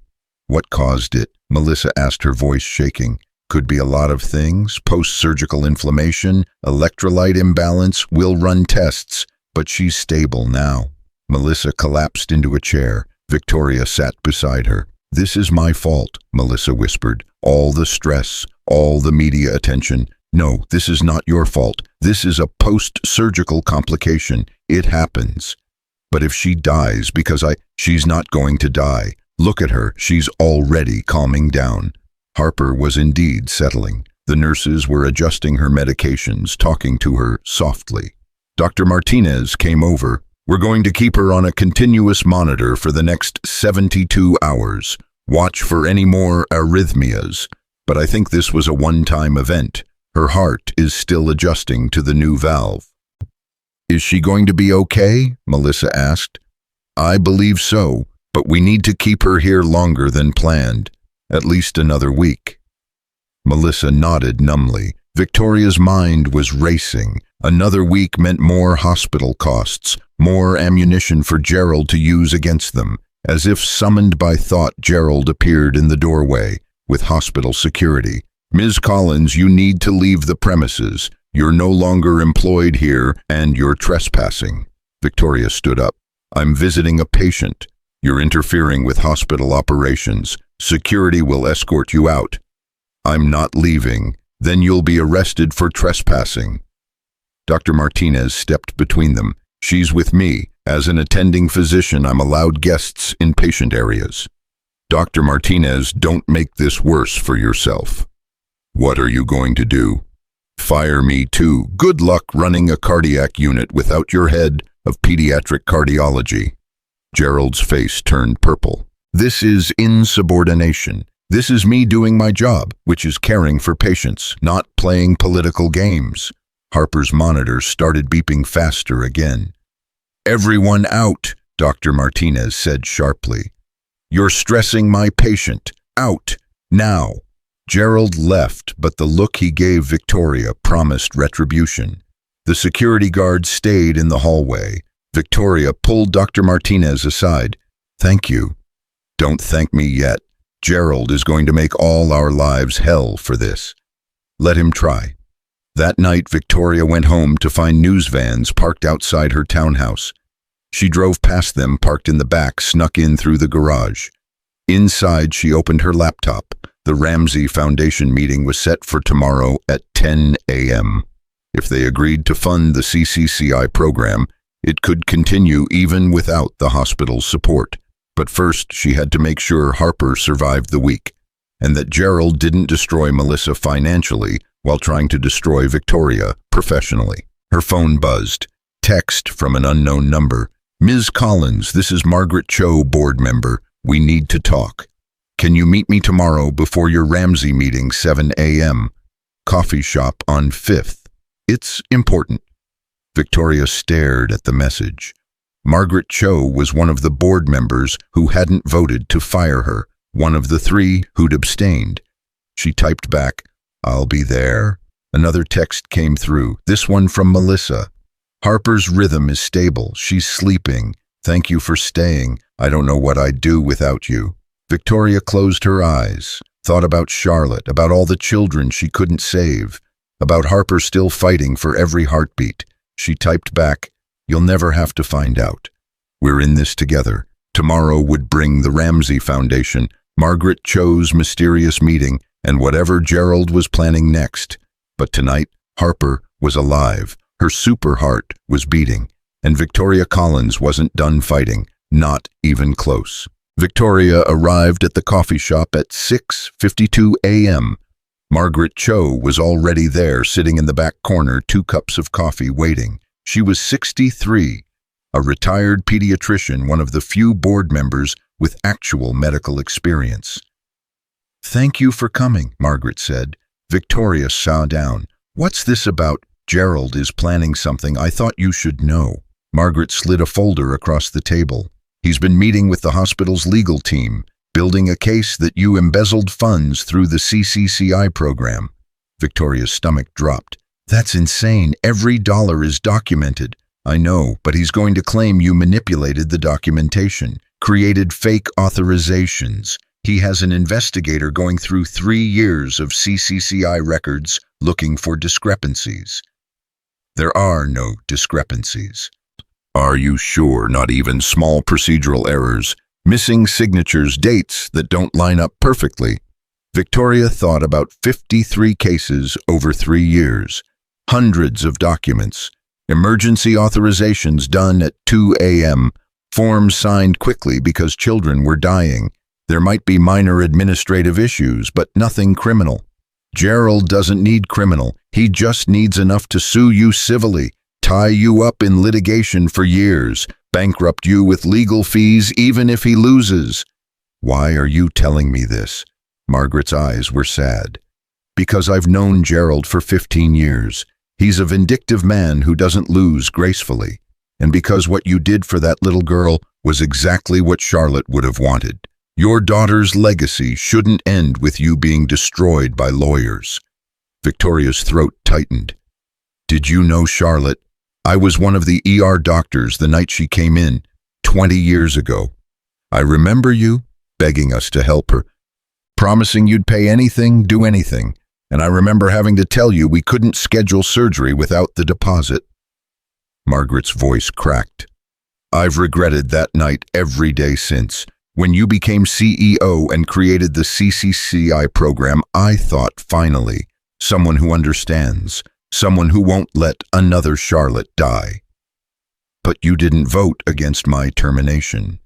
"What caused it?" Melissa asked, her voice shaking. "Could be a lot of things. Post-surgical inflammation, electrolyte imbalance. We'll run tests, but she's stable now." Melissa collapsed into a chair. Victoria sat beside her. "This is my fault," Melissa whispered. "All the stress, all the media attention. No, this is not your fault. This is a post-surgical complication. It happens. But if she dies she's not going to die. Look at her, she's already calming down." Harper was indeed settling. The nurses were adjusting her medications, talking to her softly. Dr. Martinez came over. "We're going to keep her on a continuous monitor for the next 72 hours. Watch for any more arrhythmias. But I think this was a one-time event. Her heart is still adjusting to the new valve." "Is she going to be okay?" Melissa asked. "I believe so, but we need to keep her here longer than planned. At least another week." Melissa nodded numbly. Victoria's mind was racing. Another week meant more hospital costs, more ammunition for Gerald to use against them. As if summoned by thought, Gerald appeared in the doorway with hospital security. "Ms. Collins, you need to leave the premises. You're no longer employed here, and you're trespassing." Victoria stood up. "I'm visiting a patient. You're interfering with hospital operations. Security will escort you out." "I'm not leaving. Then you'll be arrested for trespassing." Dr. Martinez stepped between them. "She's with me. As an attending physician, I'm allowed guests in patient areas." "Dr. Martinez, don't make this worse for yourself." "What are you going to do?" "Fire me too. Good luck running a cardiac unit without your head of pediatric cardiology." Gerald's face turned purple. "This is insubordination. This is me doing my job, which is caring for patients, not playing political games." Harper's monitor started beeping faster again. "Everyone out," Dr. Martinez said sharply. "You're stressing my patient. Out, now." Gerald left, but the look he gave Victoria promised retribution. The security guard stayed in the hallway. Victoria pulled Dr. Martinez aside. "Thank you." "Don't thank me yet. Gerald is going to make all our lives hell for this. Let him try." That night, Victoria went home to find news vans parked outside her townhouse. She drove past them, parked in the back, snuck in through the garage. Inside, she opened her laptop. The Ramsey Foundation meeting was set for tomorrow at 10 a.m. If they agreed to fund the CCCI program, it could continue even without the hospital's support. But first, she had to make sure Harper survived the week, and that Gerald didn't destroy Melissa financially while trying to destroy Victoria professionally. Her phone buzzed. Text from an unknown number. "Ms. Collins, this is Margaret Cho, board member. We need to talk. Can you meet me tomorrow before your Ramsey meeting, 7 a.m. Coffee shop on 5th. It's important." Victoria stared at the message. Margaret Cho was one of the board members who hadn't voted to fire her, one of the 3 who'd abstained. She typed back, "I'll be there." Another text came through, this one from Melissa. "Harper's rhythm is stable. She's sleeping. Thank you for staying. I don't know what I'd do without you." Victoria closed her eyes, thought about Charlotte, about all the children she couldn't save, about Harper still fighting for every heartbeat. She typed back, "You'll never have to find out. We're in this together." Tomorrow would bring the Ramsey Foundation, Margaret Cho's mysterious meeting, and whatever Gerald was planning next. But tonight, Harper was alive. Her super heart was beating, and Victoria Collins wasn't done fighting, not even close. Victoria arrived at the coffee shop at 6:52 a.m. Margaret Cho was already there, sitting in the back corner, 2 cups of coffee waiting. She was 63, a retired pediatrician, one of the few board members with actual medical experience. "Thank you for coming," Margaret said. Victoria sat down. "What's this about? Gerald is planning something. I thought you should know." Margaret slid a folder across the table. "He's been meeting with the hospital's legal team, building a case that you embezzled funds through the CCCI program." Victoria's stomach dropped. "That's insane. Every dollar is documented." "I know, but he's going to claim you manipulated the documentation, created fake authorizations. He has an investigator going through 3 years of CCCI records looking for discrepancies." "There are no discrepancies." "Are you sure? Not even small procedural errors, missing signatures, dates that don't line up perfectly?" Victoria thought about 53 cases over 3 years, hundreds of documents, emergency authorizations done at 2 a.m., forms signed quickly because children were dying. There might be minor administrative issues, but nothing criminal. Gerald doesn't need criminal. He just needs enough to sue you civilly, tie you up in litigation for years, bankrupt you with legal fees even if he loses. "Why are you telling me this?" Margaret's eyes were sad. "Because I've known Gerald for 15 years. He's a vindictive man who doesn't lose gracefully. And because what you did for that little girl was exactly what Charlotte would have wanted. Your daughter's legacy shouldn't end with you being destroyed by lawyers." Victoria's throat tightened. "Did you know Charlotte? I was one of the ER doctors the night she came in, 20 years ago. I remember you begging us to help her, promising you'd pay anything, do anything. And I remember having to tell you we couldn't schedule surgery without the deposit." Margaret's voice cracked. "I've regretted that night every day since. When you became CEO and created the CCCI program, I thought, finally, someone who understands, someone who won't let another Charlotte die. But you didn't vote against my termination.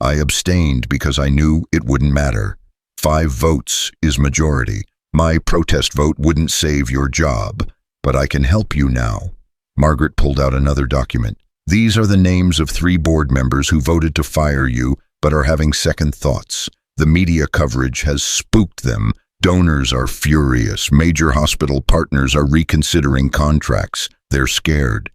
I abstained because I knew it wouldn't matter. 5 votes is majority. My protest vote wouldn't save your job, but I can help you now." Margaret pulled out another document. "These are the names of 3 board members who voted to fire you, but are having second thoughts. The media coverage has spooked them. Donors are furious. Major hospital partners are reconsidering contracts. They're scared.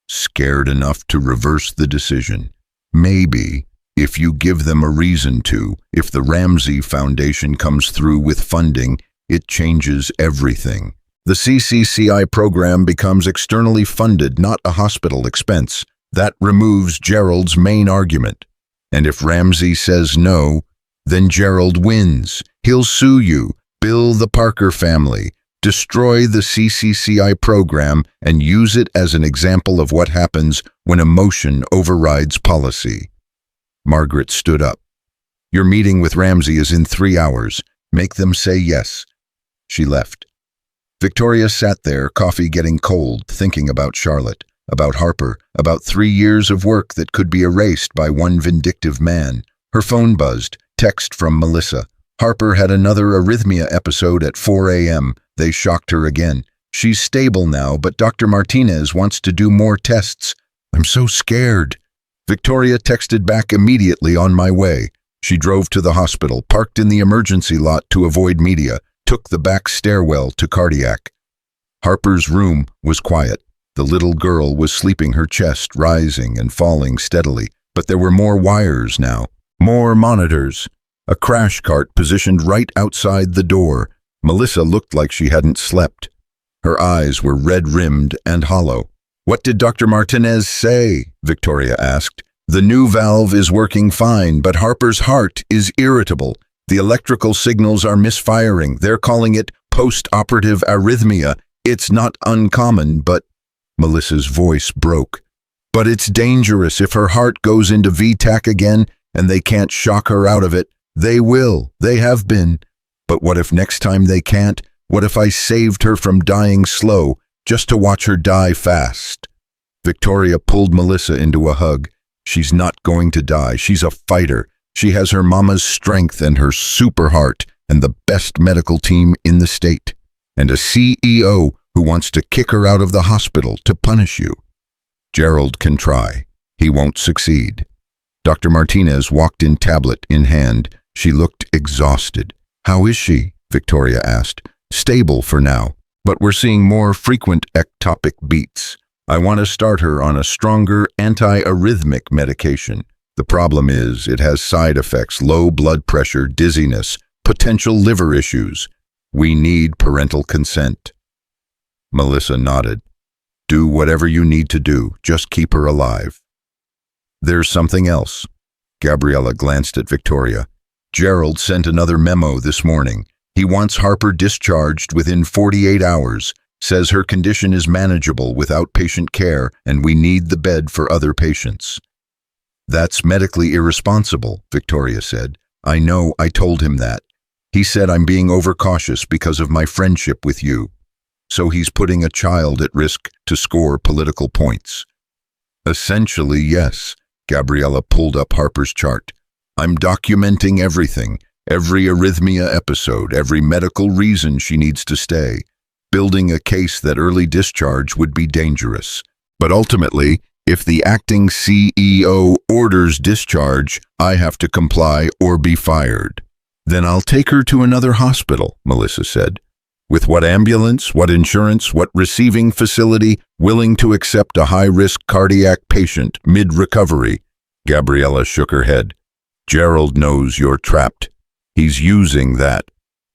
Scared enough to reverse the decision. Maybe, if you give them a reason to, if the Ramsey Foundation comes through with funding, it changes everything. The CCCI program becomes externally funded, not a hospital expense. That removes Gerald's main argument. And if Ramsey says no, then Gerald wins. He'll sue you, bill the Parker family, destroy the CCCI program, and use it as an example of what happens when emotion overrides policy." Margaret stood up. "Your meeting with Ramsey is in 3 hours. Make them say yes." She left. Victoria sat there, coffee getting cold, thinking about Charlotte, about Harper, about 3 years of work that could be erased by one vindictive man. Her phone buzzed, text from Melissa. Harper had another arrhythmia episode at 4 a.m. They shocked her again. "She's stable now, but Dr. Martinez wants to do more tests. I'm so scared." Victoria texted back immediately on my way. She drove to the hospital, parked in the emergency lot to avoid media, took the back stairwell to cardiac. Harper's room was quiet. The little girl was sleeping, her chest rising and falling steadily, but there were more wires now, more monitors. A crash cart positioned right outside the door. Melissa looked like she hadn't slept. Her eyes were red-rimmed and hollow. "What did Dr. Martinez say?" Victoria asked. "The new valve is working fine, but Harper's heart is irritable. The electrical signals are misfiring. They're calling it post-operative arrhythmia. It's not uncommon, but..." Melissa's voice broke. "But it's dangerous. If her heart goes into VTAC again and they can't shock her out of it, they will. They have been. But what if next time they can't? What if I saved her from dying slow, just to watch her die fast?" Victoria pulled Melissa into a hug. "She's not going to die. She's a fighter. She has her mama's strength and her super heart and the best medical team in the state. And a CEO who wants to kick her out of the hospital to punish you. Gerald can try. He won't succeed." Dr. Martinez walked in, tablet in hand. She looked exhausted. "How is she?" Victoria asked. "Stable for now, but we're seeing more frequent ectopic beats. I want to start her on a stronger anti-arrhythmic medication. The problem is it has side effects, low blood pressure, dizziness, potential liver issues. We need parental consent." Melissa nodded. "Do whatever you need to do. Just keep her alive." "There's something else." Gabriella glanced at Victoria. "Gerald sent another memo this morning. He wants Harper discharged within 48 hours, says her condition is manageable with outpatient care and we need the bed for other patients." "That's medically irresponsible," Victoria said. "I know, I told him that. He said I'm being overcautious because of my friendship with you. So he's putting a child at risk to score political points." "Essentially, yes." Gabriella pulled up Harper's chart. "I'm documenting everything, every arrhythmia episode, every medical reason she needs to stay, building a case that early discharge would be dangerous. But ultimately, if the acting CEO orders discharge, I have to comply or be fired." "Then I'll take her to another hospital," Melissa said. "With what ambulance, what insurance, what receiving facility willing to accept a high-risk cardiac patient mid-recovery?" Gabriella shook her head. "Gerald knows you're trapped. He's using that."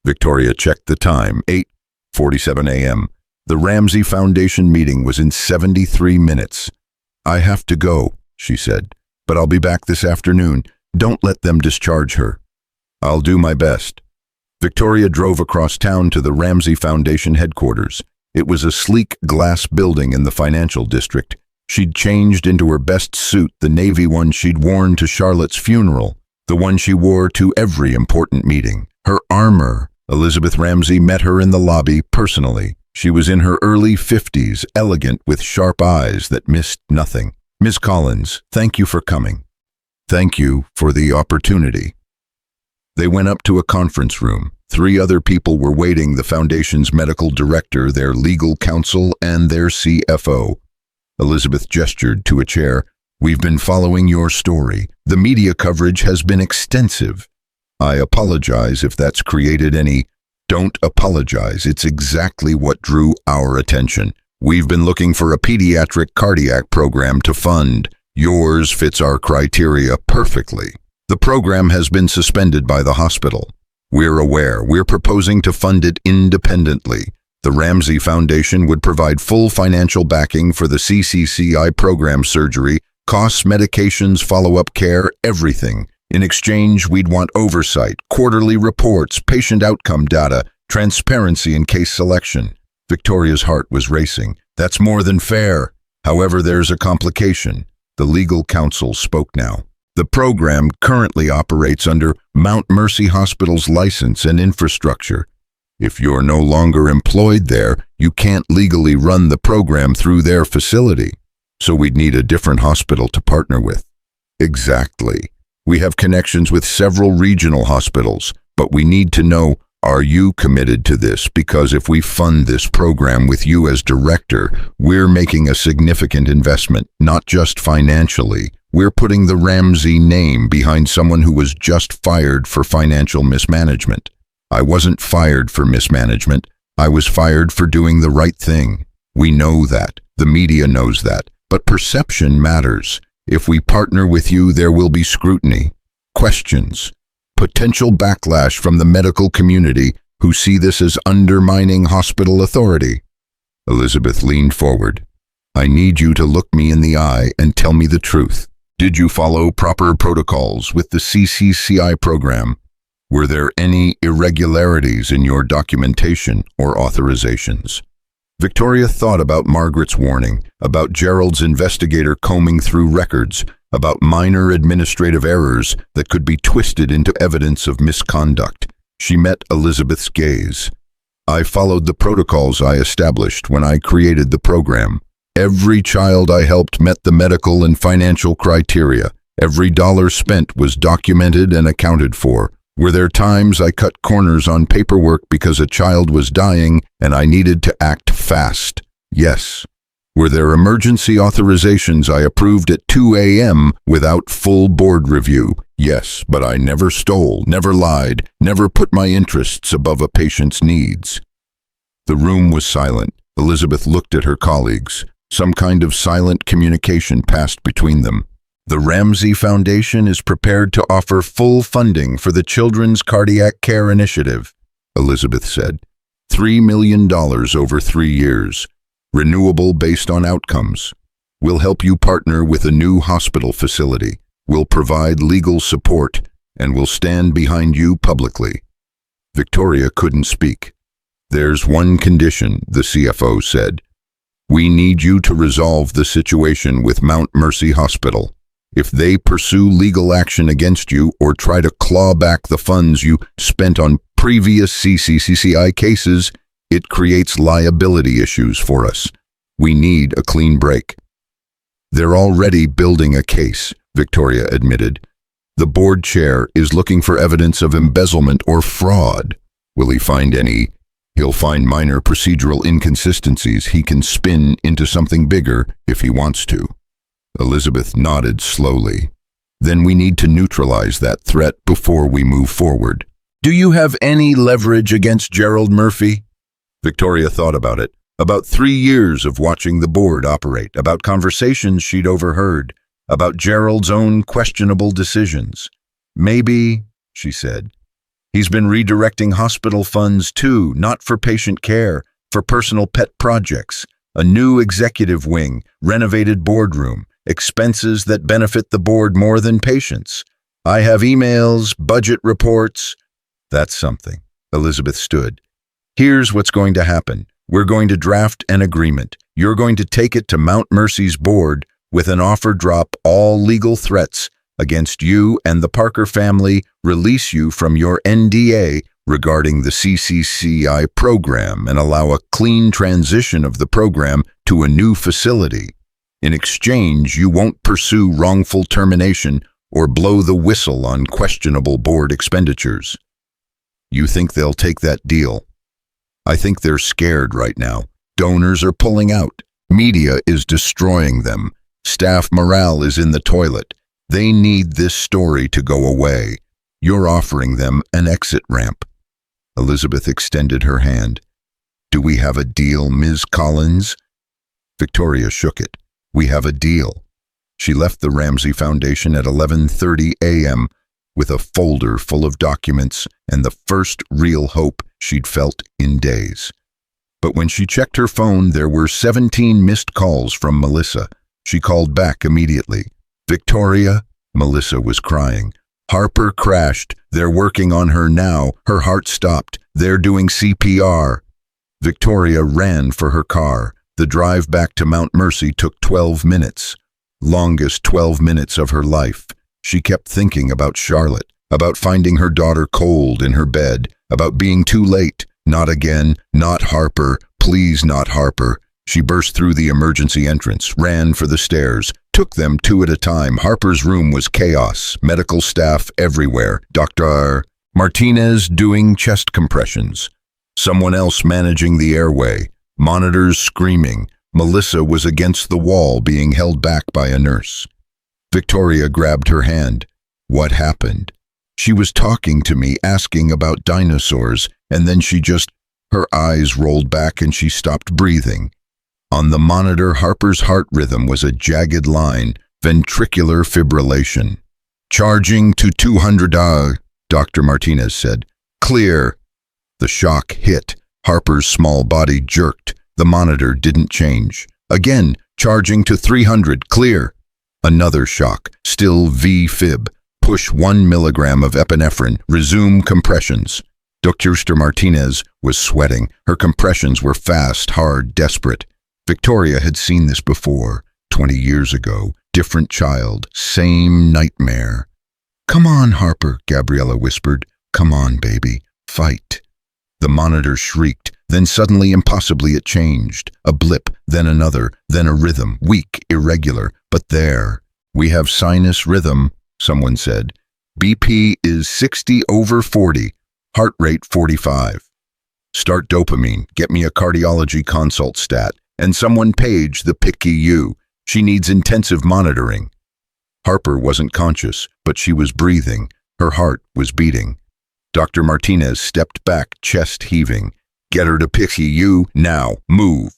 Victoria checked the time, 8:47 a.m. The Ramsey Foundation meeting was in 73 minutes. "I have to go," she said, "but I'll be back this afternoon. Don't let them discharge her." "I'll do my best." Victoria drove across town to the Ramsey Foundation headquarters. It was a sleek glass building in the financial district. She'd changed into her best suit, the navy one she'd worn to Charlotte's funeral, the one she wore to every important meeting. Her armor. Elizabeth Ramsey met her in the lobby personally. She was in her early 50s, elegant with sharp eyes that missed nothing. "Miss Collins, thank you for coming. Thank you for the opportunity." They went up to a conference room. 3 other people were waiting: the foundation's medical director, their legal counsel, and their CFO. Elizabeth gestured to a chair. "We've been following your story. The media coverage has been extensive. I apologize if that's created any..." "Don't apologize. It's exactly what drew our attention. We've been looking for a pediatric cardiac program to fund. Yours fits our criteria perfectly. The program has been suspended by the hospital. We're aware. We're proposing to fund it independently. The Ramsey Foundation would provide full financial backing for the CCCI program: surgery, costs, medications, follow-up care, everything. In exchange, we'd want oversight, quarterly reports, patient outcome data, transparency in case selection." Victoria's heart was racing. "That's more than fair. However, there's a complication." The legal counsel spoke now. "The program currently operates under Mount Mercy Hospital's license and infrastructure. If you're no longer employed there, you can't legally run the program through their facility. So we'd need a different hospital to partner with." "Exactly. We have connections with several regional hospitals, but we need to know, are you committed to this? Because if we fund this program with you as director, we're making a significant investment, not just financially. We're putting the Ramsey name behind someone who was just fired for financial mismanagement." "I wasn't fired for mismanagement. I was fired for doing the right thing. We know that. The media knows that. But perception matters. If we partner with you, there will be scrutiny, questions, potential backlash from the medical community who see this as undermining hospital authority." Elizabeth leaned forward. "I need you to look me in the eye and tell me the truth. Did you follow proper protocols with the CCCI program? Were there any irregularities in your documentation or authorizations?" Victoria thought about Margaret's warning, about Gerald's investigator combing through records, about minor administrative errors that could be twisted into evidence of misconduct. She met Elizabeth's gaze. "I followed the protocols I established when I created the program. Every child I helped met the medical and financial criteria. Every dollar spent was documented and accounted for. Were there times I cut corners on paperwork because a child was dying and I needed to act fast? Yes. Were there emergency authorizations I approved at 2 a.m. without full board review? Yes, but I never stole, never lied, never put my interests above a patient's needs." The room was silent. Elizabeth looked at her colleagues. Some kind of silent communication passed between them. "The Ramsey Foundation is prepared to offer full funding for the Children's Cardiac Care Initiative," Elizabeth said. $3 million over 3 years. Renewable based on outcomes. We'll help you partner with a new hospital facility. We'll provide legal support, and we'll stand behind you publicly." Victoria couldn't speak. "There's one condition," the CFO said. "We need you to resolve the situation with Mount Mercy Hospital. If they pursue legal action against you or try to claw back the funds you spent on previous CCCI cases, it creates liability issues for us. We need a clean break." "They're already building a case," Victoria admitted. "The board chair is looking for evidence of embezzlement or fraud. Will he find any? He'll find minor procedural inconsistencies he can spin into something bigger if he wants to." Elizabeth nodded slowly. "Then we need to neutralize that threat before we move forward. Do you have any leverage against Gerald Murphy?" Victoria thought about it. About 3 years of watching the board operate, about conversations she'd overheard, about Gerald's own questionable decisions. "Maybe," she said. "He's been redirecting hospital funds too, not for patient care, for personal pet projects, a new executive wing, renovated boardroom, expenses that benefit the board more than patients. I have emails, budget reports." "That's something," Elizabeth stood. Here's what's going to happen. We're going to draft an agreement. You're going to take it to Mount Mercy's board with an offer drop all legal threats against you and the Parker family, release you from your NDA regarding the CCCI program and allow a clean transition of the program to a new facility. In exchange, you won't pursue wrongful termination or blow the whistle on questionable board expenditures. You think they'll take that deal? I think they're scared right now. Donors are pulling out. Media is destroying them. Staff morale is in the toilet. They need this story to go away. You're offering them an exit ramp. Elizabeth extended her hand. Do we have a deal, Ms. Collins? Victoria shook it. We have a deal. She left the Ramsey Foundation at 11:30 a.m. with a folder full of documents and the first real hope she'd felt in days. But when she checked her phone, there were 17 missed calls from Melissa. She called back immediately. Victoria? Melissa was crying. Harper crashed. They're working on her now. Her heart stopped. They're doing CPR. Victoria ran for her car. The drive back to Mount Mercy took 12 minutes. Longest 12 minutes of her life. She kept thinking about Charlotte, about finding her daughter cold in her bed, about being too late. Not again, not Harper, please not Harper. She burst through the emergency entrance, ran for the stairs, took them two at a time. Harper's room was chaos, medical staff everywhere. Dr. Martinez doing chest compressions. Someone else managing the airway. Monitors screaming. Melissa was against the wall, being held back by a nurse. Victoria grabbed her hand. What happened? She was talking to me, asking about dinosaurs, and then her eyes rolled back and she stopped breathing. On the monitor, Harper's heart rhythm was a jagged line, ventricular fibrillation. Charging to 200, Dr. Martinez said. Clear. The shock hit. Harper's small body jerked. The monitor didn't change. Again, charging to 300, clear. Another shock, still V-fib. Push 1 milligram of epinephrine, resume compressions. Dr. Martinez was sweating. Her compressions were fast, hard, desperate. Victoria had seen this before, 20 years ago. Different child, same nightmare. Come on, Harper, Gabriella whispered. Come on, baby, fight. The monitor shrieked. Then suddenly, impossibly, it changed. A blip, then another, then a rhythm, weak, irregular. But there. We have sinus rhythm, someone said. BP is 60/40, heart rate 45. Start dopamine, get me a cardiology consult stat, and someone page the PICU. She needs intensive monitoring. Harper wasn't conscious, but she was breathing. Her heart was beating. Dr. Martinez stepped back, chest heaving. Get her to PICU, now, move.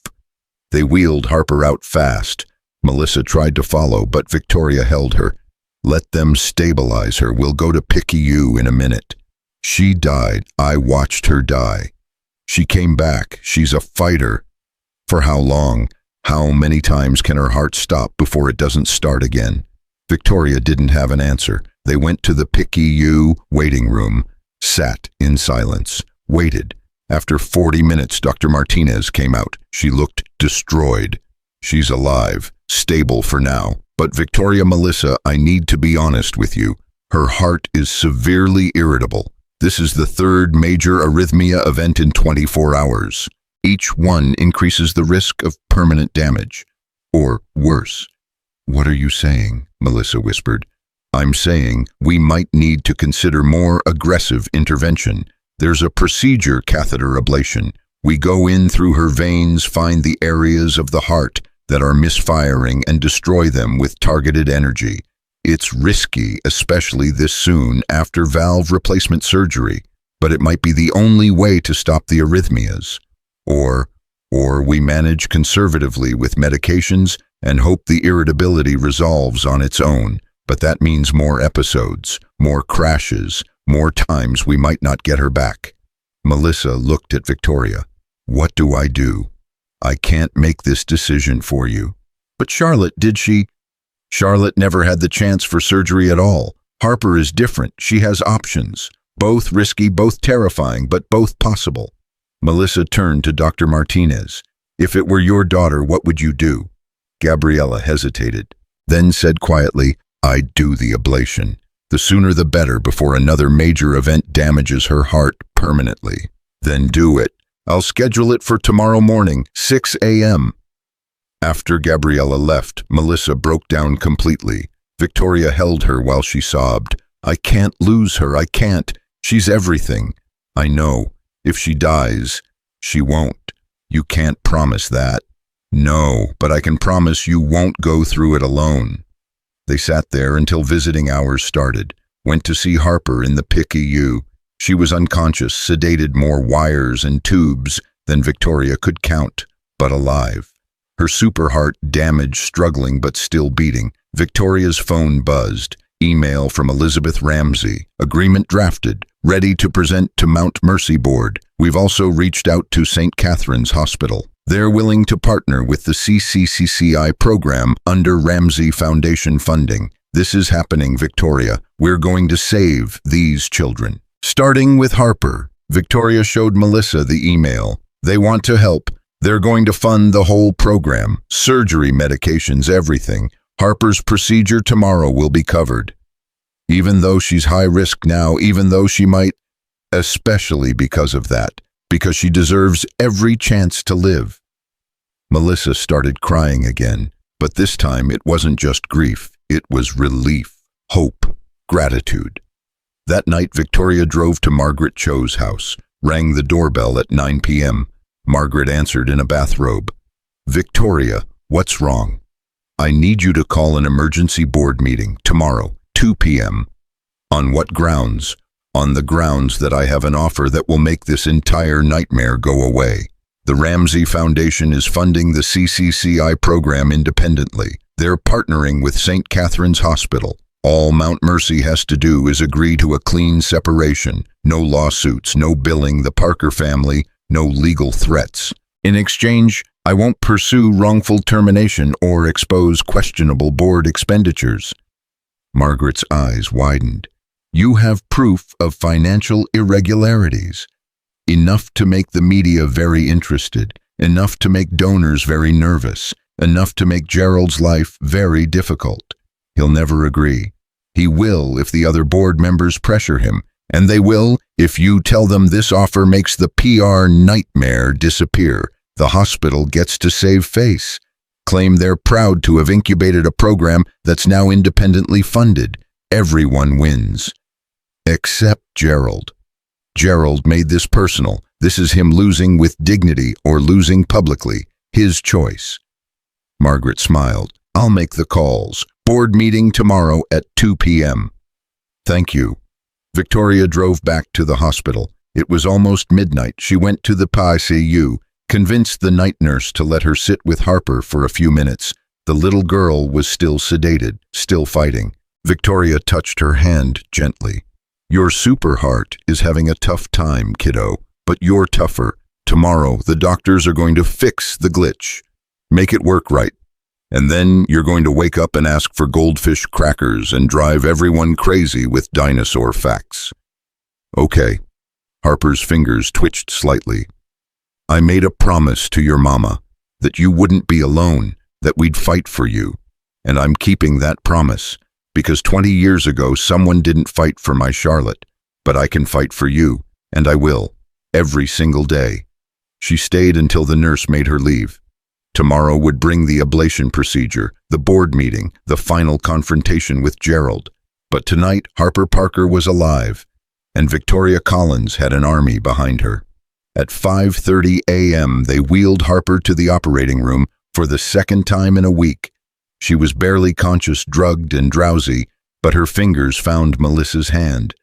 They wheeled Harper out fast. Melissa tried to follow, but Victoria held her. Let them stabilize her. We'll go to PICU in a minute. She died. I watched her die. She came back. She's a fighter. For how long? How many times can her heart stop before it doesn't start again? Victoria didn't have an answer. They went to the PICU waiting room, sat in silence, waited. After 40 minutes, Dr. Martinez came out. She looked destroyed. She's alive, stable for now. But Victoria, Melissa, I need to be honest with you. Her heart is severely irritable. This is the third major arrhythmia event in 24 hours. Each one increases the risk of permanent damage. Or worse. What are you saying? Melissa whispered. I'm saying we might need to consider more aggressive intervention. There's a procedure, catheter ablation. We go in through her veins, find the areas of the heart that are misfiring and destroy them with targeted energy. It's risky, especially this soon after valve replacement surgery, but it might be the only way to stop the arrhythmias. Or we manage conservatively with medications and hope the irritability resolves on its own, but that means more episodes, more crashes, more times we might not get her back. Melissa looked at Victoria. What do I do? I can't make this decision for you. But Charlotte, did she? Charlotte never had the chance for surgery at all. Harper is different. She has options. Both risky, both terrifying, but both possible. Melissa turned to Dr. Martinez. If it were your daughter, what would you do? Gabriella hesitated, then said quietly, I'd do the ablation. The sooner the better before another major event damages her heart permanently. Then do it. I'll schedule it for tomorrow morning, 6 a.m. After Gabriella left, Melissa broke down completely. Victoria held her while she sobbed. I can't lose her, I can't. She's everything. I know. If she dies, she won't. You can't promise that. No, but I can promise you won't go through it alone. They sat there until visiting hours started, went to see Harper in the PICU. She was unconscious, sedated, more wires and tubes than Victoria could count, but alive. Her super heart damaged, struggling but still beating. Victoria's phone buzzed. Email from Elizabeth Ramsey. Agreement drafted. Ready to present to Mount Mercy Board. We've also reached out to St. Catherine's Hospital. They're willing to partner with the CCCCI program under Ramsey Foundation funding. This is happening, Victoria. We're going to save these children. Starting with Harper, Victoria showed Melissa the email. They want to help. They're going to fund the whole program. Surgery, medications, everything. Harper's procedure tomorrow will be covered. Even though she's high risk now, even though she might, especially because of that, because she deserves every chance to live. Melissa started crying again, but this time it wasn't just grief, it was relief, hope, gratitude. That night, Victoria drove to Margaret Cho's house, rang the doorbell at 9 p.m. Margaret answered in a bathrobe. Victoria, what's wrong? I need you to call an emergency board meeting tomorrow, 2 p.m. On what grounds? On the grounds that I have an offer that will make this entire nightmare go away. The Ramsey Foundation is funding the CCCI program independently. They're partnering with St. Catherine's Hospital. All Mount Mercy has to do is agree to a clean separation. No lawsuits, no billing the Parker family, no legal threats. In exchange, I won't pursue wrongful termination or expose questionable board expenditures. Margaret's eyes widened. You have proof of financial irregularities. Enough to make the media very interested, enough to make donors very nervous, enough to make Gerald's life very difficult. He'll never agree. He will if the other board members pressure him, and they will if you tell them this offer makes the PR nightmare disappear. The hospital gets to save face. Claim they're proud to have incubated a program that's now independently funded. Everyone wins. Except Gerald. Gerald made this personal. This is him losing with dignity or losing publicly. His choice. Margaret smiled. I'll make the calls. Board meeting tomorrow at 2 p.m. Thank you. Victoria drove back to the hospital. It was almost midnight. She went to the PICU, convinced the night nurse to let her sit with Harper for a few minutes. The little girl was still sedated, still fighting. Victoria touched her hand gently. Your super heart is having a tough time, kiddo, but you're tougher. Tomorrow, the doctors are going to fix the glitch. Make it work right. And then you're going to wake up and ask for goldfish crackers and drive everyone crazy with dinosaur facts. Okay. Harper's fingers twitched slightly. I made a promise to your mama that you wouldn't be alone, that we'd fight for you. And I'm keeping that promise, because 20 years ago someone didn't fight for my Charlotte, but I can fight for you, and I will, every single day. She stayed until the nurse made her leave. Tomorrow would bring the ablation procedure, the board meeting, the final confrontation with Gerald. But tonight, Harper Parker was alive, and Victoria Collins had an army behind her. At 5:30 a.m., they wheeled Harper to the operating room for the second time in a week. She was barely conscious, drugged and drowsy, but her fingers found Melissa's hand.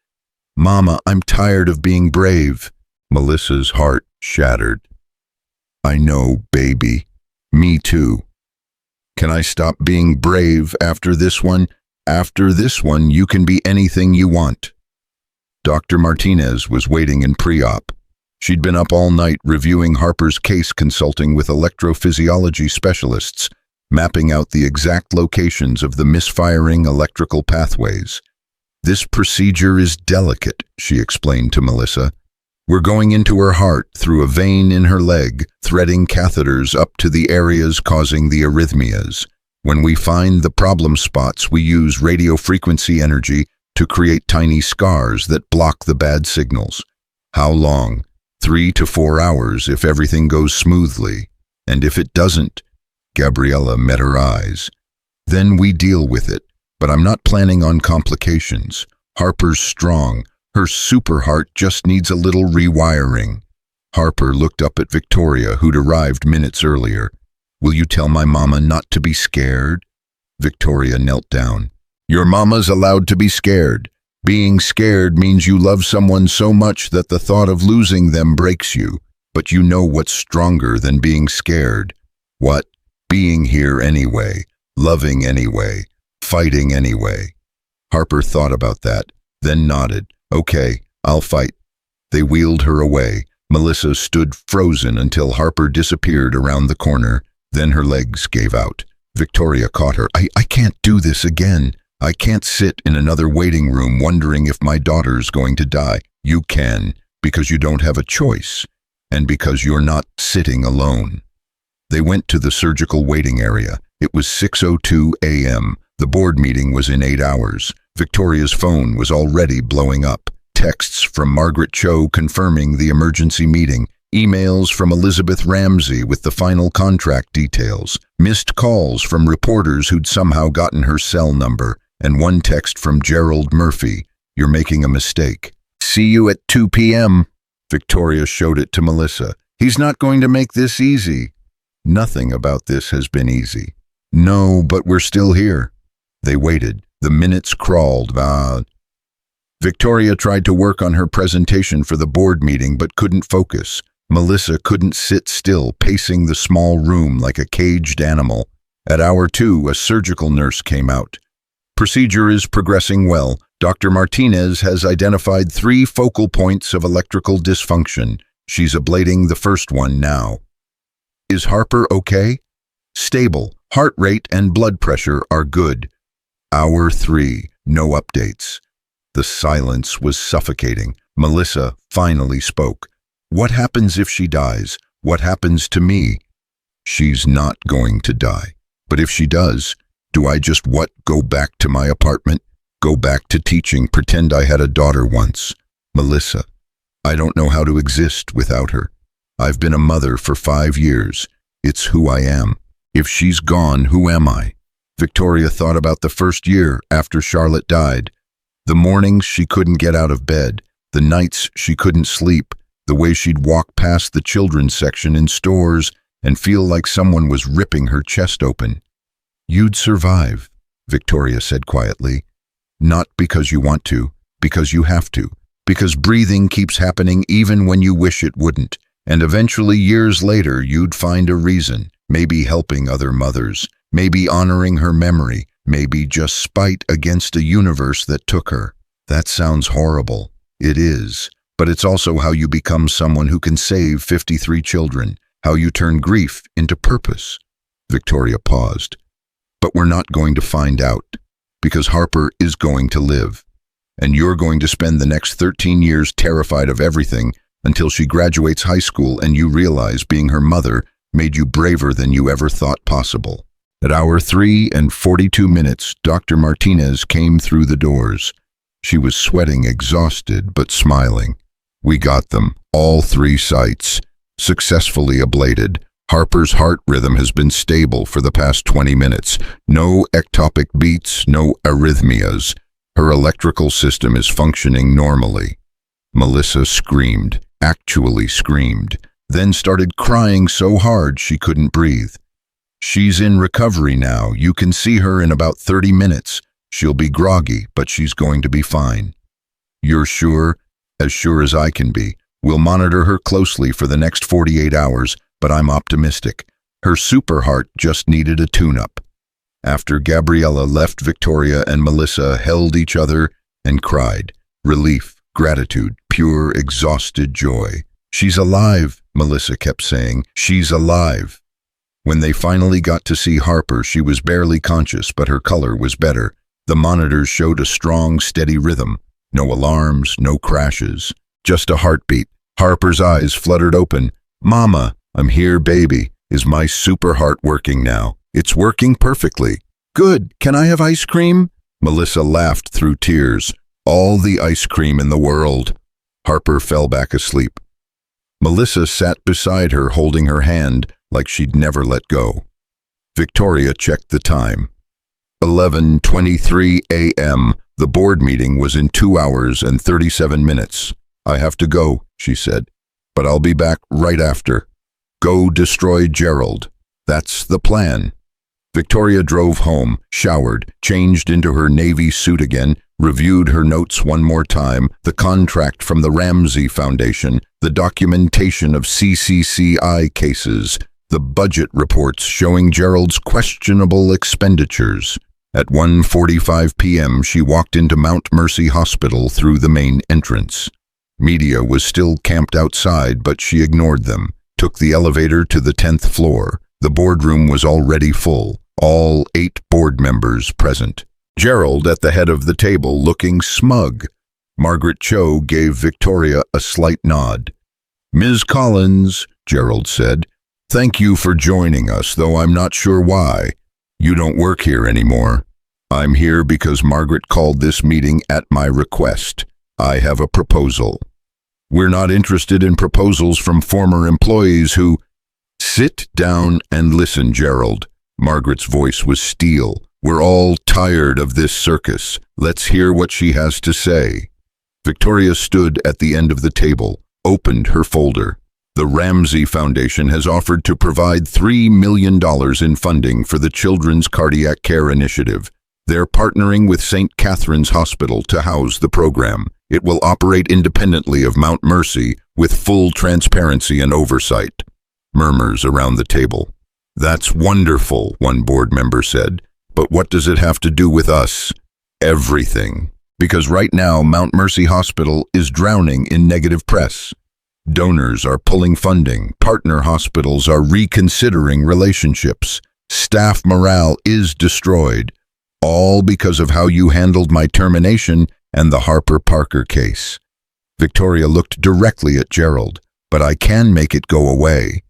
Mama, I'm tired of being brave. Melissa's heart shattered. I know, baby. Me too. Can I stop being brave after this one? After this one, you can be anything you want. Dr. Martinez was waiting in pre-op. She'd been up all night reviewing Harper's case, consulting with electrophysiology specialists, mapping out the exact locations of the misfiring electrical pathways. This procedure is delicate, she explained to Melissa. We're going into her heart through a vein in her leg, threading catheters up to the areas causing the arrhythmias. When we find the problem spots, we use radiofrequency energy to create tiny scars that block the bad signals. How long? 3 to 4 hours if everything goes smoothly. And if it doesn't, Gabriella met her eyes. Then we deal with it, but I'm not planning on complications. Harper's strong. Her super heart just needs a little rewiring. Harper looked up at Victoria, who'd arrived minutes earlier. Will you tell my mama not to be scared? Victoria knelt down. Your mama's allowed to be scared. Being scared means you love someone so much that the thought of losing them breaks you. But you know what's stronger than being scared? What? Being here anyway, loving anyway, fighting anyway. Harper thought about that, then nodded. Okay, I'll fight. They wheeled her away. Melissa stood frozen until Harper disappeared around the corner. Then her legs gave out. Victoria caught her. I can't do this again. I can't sit in another waiting room wondering if my daughter's going to die. You can, because you don't have a choice, and because you're not sitting alone. They went to the surgical waiting area. It was 6:02 a.m. The board meeting was in 8 hours. Victoria's phone was already blowing up. Texts from Margaret Cho confirming the emergency meeting. Emails from Elizabeth Ramsey with the final contract details. Missed calls from reporters who'd somehow gotten her cell number. And one text from Gerald Murphy. You're making a mistake. See you at 2 p.m. Victoria showed it to Melissa. He's not going to make this easy. Nothing about this has been easy. No, but we're still here. They waited. The minutes crawled. Victoria tried to work on her presentation for the board meeting but couldn't focus. Melissa couldn't sit still, pacing the small room like a caged animal. At hour 2, a surgical nurse came out. Procedure is progressing well. Dr. Martinez has identified 3 focal points of electrical dysfunction. She's ablating the first one now. Is Harper okay? Stable. Heart rate and blood pressure are good. Hour 3. No updates. The silence was suffocating. Melissa finally spoke. What happens if she dies? What happens to me? She's not going to die. But if she does, do I just go back to my apartment? Go back to teaching, pretend I had a daughter once? Melissa, I don't know how to exist without her. I've been a mother for 5 years. It's who I am. If she's gone, who am I? Victoria thought about the first year after Charlotte died. The mornings she couldn't get out of bed, the nights she couldn't sleep, the way she'd walk past the children's section in stores and feel like someone was ripping her chest open. You'd survive, Victoria said quietly. Not because you want to, because you have to. Because breathing keeps happening even when you wish it wouldn't. And eventually, years later, you'd find a reason. Maybe helping other mothers. Maybe honoring her memory. Maybe just spite against a universe that took her. That sounds horrible. It is. But it's also how you become someone who can save 53 children. How you turn grief into purpose. Victoria paused. But we're not going to find out. Because Harper is going to live. And you're going to spend the next 13 years terrified of everything until she graduates high school and you realize being her mother made you braver than you ever thought possible. At hour 3 and 42 minutes, Dr. Martinez came through the doors. She was sweating, exhausted, but smiling. We got them, all 3 sites, successfully ablated. Harper's heart rhythm has been stable for the past 20 minutes. No ectopic beats, no arrhythmias. Her electrical system is functioning normally. Melissa screamed, actually screamed, then started crying so hard she couldn't breathe. She's in recovery now. You can see her in about 30 minutes. She'll be groggy, but she's going to be fine. You're sure? As sure as I can be. We'll monitor her closely for the next 48 hours, but I'm optimistic. Her super heart just needed a tune-up. After Gabriella left, Victoria and Melissa held each other and cried. Relief, gratitude, pure, exhausted joy. She's alive, Melissa kept saying. She's alive. When they finally got to see Harper, she was barely conscious, but her color was better. The monitors showed a strong, steady rhythm. No alarms, no crashes, just a heartbeat. Harper's eyes fluttered open. "Mama, I'm here, baby. Is my super heart working now?" "It's working perfectly." "Good. Can I have ice cream?" Melissa laughed through tears. "All the ice cream in the world." Harper fell back asleep. Melissa sat beside her, holding her hand like she'd never let go. Victoria checked the time. 11:23 a.m. The board meeting was in 2 hours and 37 minutes. "I have to go," she said, "but I'll be back right after." Go destroy Gerald. That's the plan. Victoria drove home, showered, changed into her navy suit again, reviewed her notes one more time, the contract from the Ramsey Foundation, the documentation of CCCI cases, the budget reports showing Gerald's questionable expenditures. At 1:45 p.m. she walked into Mount Mercy Hospital through the main entrance. Media was still camped outside, but she ignored them, took the elevator to the 10th floor. The boardroom was already full, all 8 board members present. Gerald at the head of the table, looking smug. Margaret Cho gave Victoria a slight nod. "Ms. Collins," Gerald said, "thank you for joining us, though I'm not sure why. You don't work here anymore. I'm here because Margaret called this meeting at my request. I have a proposal. We're not interested in proposals from former employees who—" "Sit down and listen, Gerald." Margaret's voice was steel. "We're all tired of this circus. Let's hear what she has to say." Victoria stood at the end of the table, opened her folder. The Ramsey Foundation has offered to provide $3 million in funding for the Children's Cardiac Care Initiative. They're partnering with St. Catherine's Hospital to house the program. It will operate independently of Mount Mercy with full transparency and oversight. Murmurs around the table. "That's wonderful," one board member said. "But what does it have to do with us?" "Everything. Because right now Mount Mercy Hospital is drowning in negative press. Donors are pulling funding, partner hospitals are reconsidering relationships, staff morale is destroyed, all because of how you handled my termination and the Harper Parker case." Victoria looked directly at Gerald. "But I can make it go away."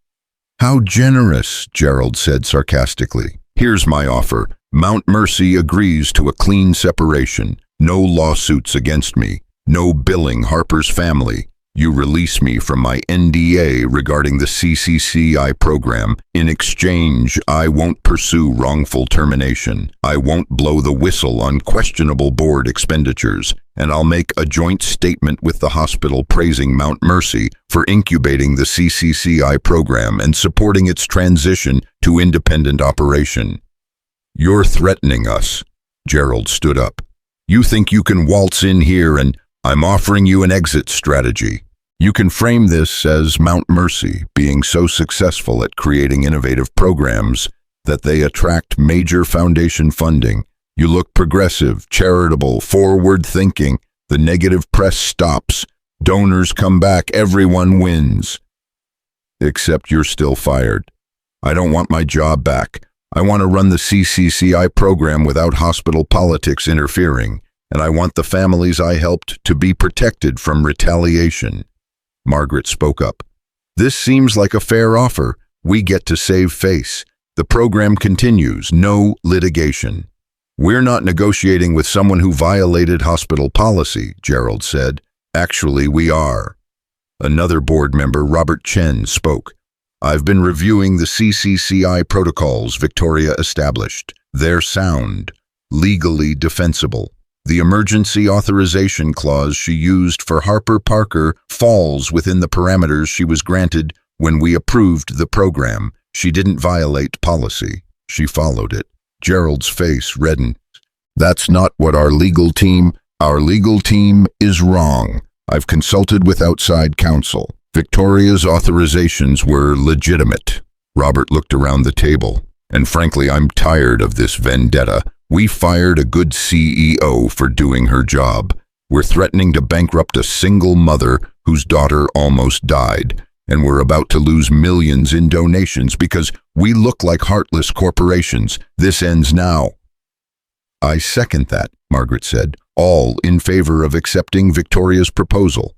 "How generous," Gerald said sarcastically. "Here's my offer. Mount Mercy agrees to a clean separation, no lawsuits against me, no billing Harper's family. You release me from my NDA regarding the CCCI program. In exchange, I won't pursue wrongful termination. I won't blow the whistle on questionable board expenditures, and I'll make a joint statement with the hospital praising Mount Mercy for incubating the CCCI program and supporting its transition to independent operation." "You're threatening us." Gerald stood up. "You think you can waltz in here and I'm offering you an exit strategy. You can frame this as Mount Mercy being so successful at creating innovative programs that they attract major foundation funding. You look progressive, charitable, forward-thinking. The negative press stops. Donors come back. Everyone wins. Except you're still fired. I don't want my job back. I want to run the CCCI program without hospital politics interfering, and I want the families I helped to be protected from retaliation." Margaret spoke up. "This seems like a fair offer. We get to save face. The program continues, no litigation." "We're not negotiating with someone who violated hospital policy," Gerald said. "Actually, we are." Another board member, Robert Chen, spoke. "I've been reviewing the CCCI protocols Victoria established. They're sound, legally defensible. The emergency authorization clause she used for Harper Parker falls within the parameters she was granted when we approved the program. She didn't violate policy. She followed it." Gerald's face reddened. "That's not what our legal team is wrong. I've consulted with outside counsel. Victoria's authorizations were legitimate." Robert looked around the table. "And frankly, I'm tired of this vendetta. We fired a good CEO for doing her job. We're threatening to bankrupt a single mother whose daughter almost died. And we're about to lose millions in donations because we look like heartless corporations. This ends now." I second that, Margaret said, all in favor of accepting Victoria's proposal.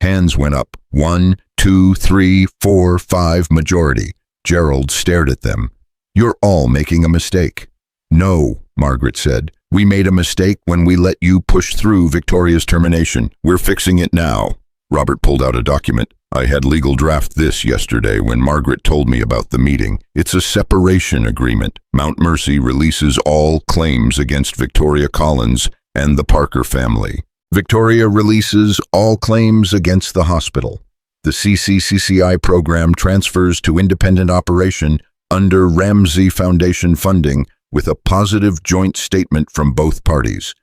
Hands went up. 1, 2, 3, 4, 5, majority. Gerald stared at them. You're all making a mistake. No, Margaret said. We made a mistake when we let you push through Victoria's termination. We're fixing it now. Robert pulled out a document. I had legal draft this yesterday when Margaret told me about the meeting. It's a separation agreement. Mount Mercy releases all claims against Victoria Collins and the Parker family. Victoria releases all claims against the hospital. The CCCCI program transfers to independent operation under Ramsey Foundation funding with a positive joint statement from both parties.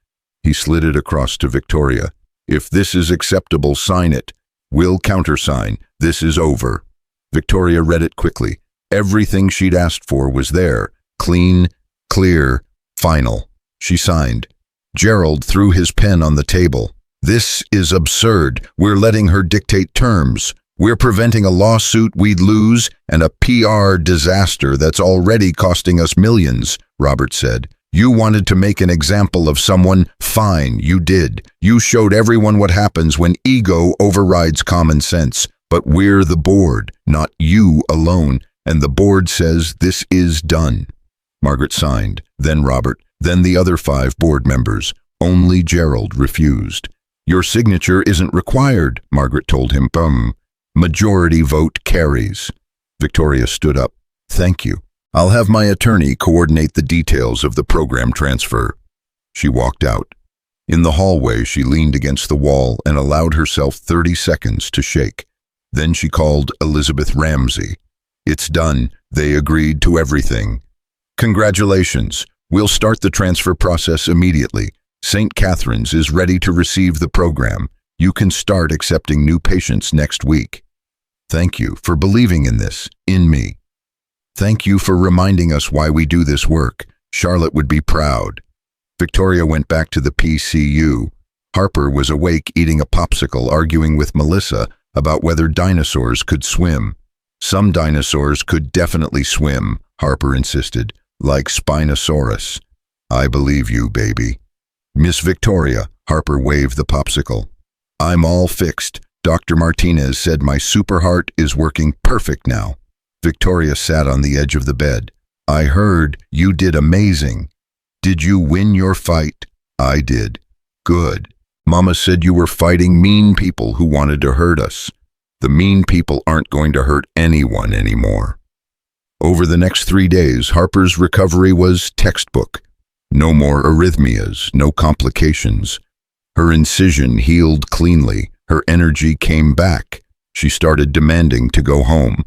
He slid it across to Victoria. If this is acceptable, sign it. We'll countersign. This is over. Victoria read it quickly. Everything she'd asked for was there. Clean, clear, final. She signed. Gerald threw his pen on the table. This is absurd. We're letting her dictate terms. We're preventing a lawsuit we'd lose and a PR disaster that's already costing us millions, Robert said. You wanted to make an example of someone. Fine, you did. You showed everyone what happens when ego overrides common sense. But we're the board, not you alone, and the board says this is done. Margaret signed, then Robert, then the other 5 board members. Only Gerald refused. Your signature isn't required, Margaret told him. Majority vote carries. Victoria stood up. Thank you. I'll have my attorney coordinate the details of the program transfer. She walked out. In the hallway, she leaned against the wall and allowed herself 30 seconds to shake. Then she called Elizabeth Ramsey. It's done. They agreed to everything. Congratulations. We'll start the transfer process immediately. St. Catherine's is ready to receive the program. You can start accepting new patients next week. Thank you for believing in this, in me. Thank you for reminding us why we do this work. Charlotte would be proud. Victoria went back to the PCU. Harper was awake eating a popsicle, arguing with Melissa about whether dinosaurs could swim. Some dinosaurs could definitely swim, Harper insisted, like Spinosaurus. I believe you, baby. Miss Victoria, Harper waved the popsicle. I'm all fixed. Dr. Martinez said my super heart is working perfect now. Victoria sat on the edge of the bed. I heard you did amazing. Did you win your fight? I did. Good. Mama said you were fighting mean people who wanted to hurt us. The mean people aren't going to hurt anyone anymore. Over the next 3 days, Harper's recovery was textbook. No more arrhythmias, no complications. Her incision healed cleanly. Her energy came back. She started demanding to go home.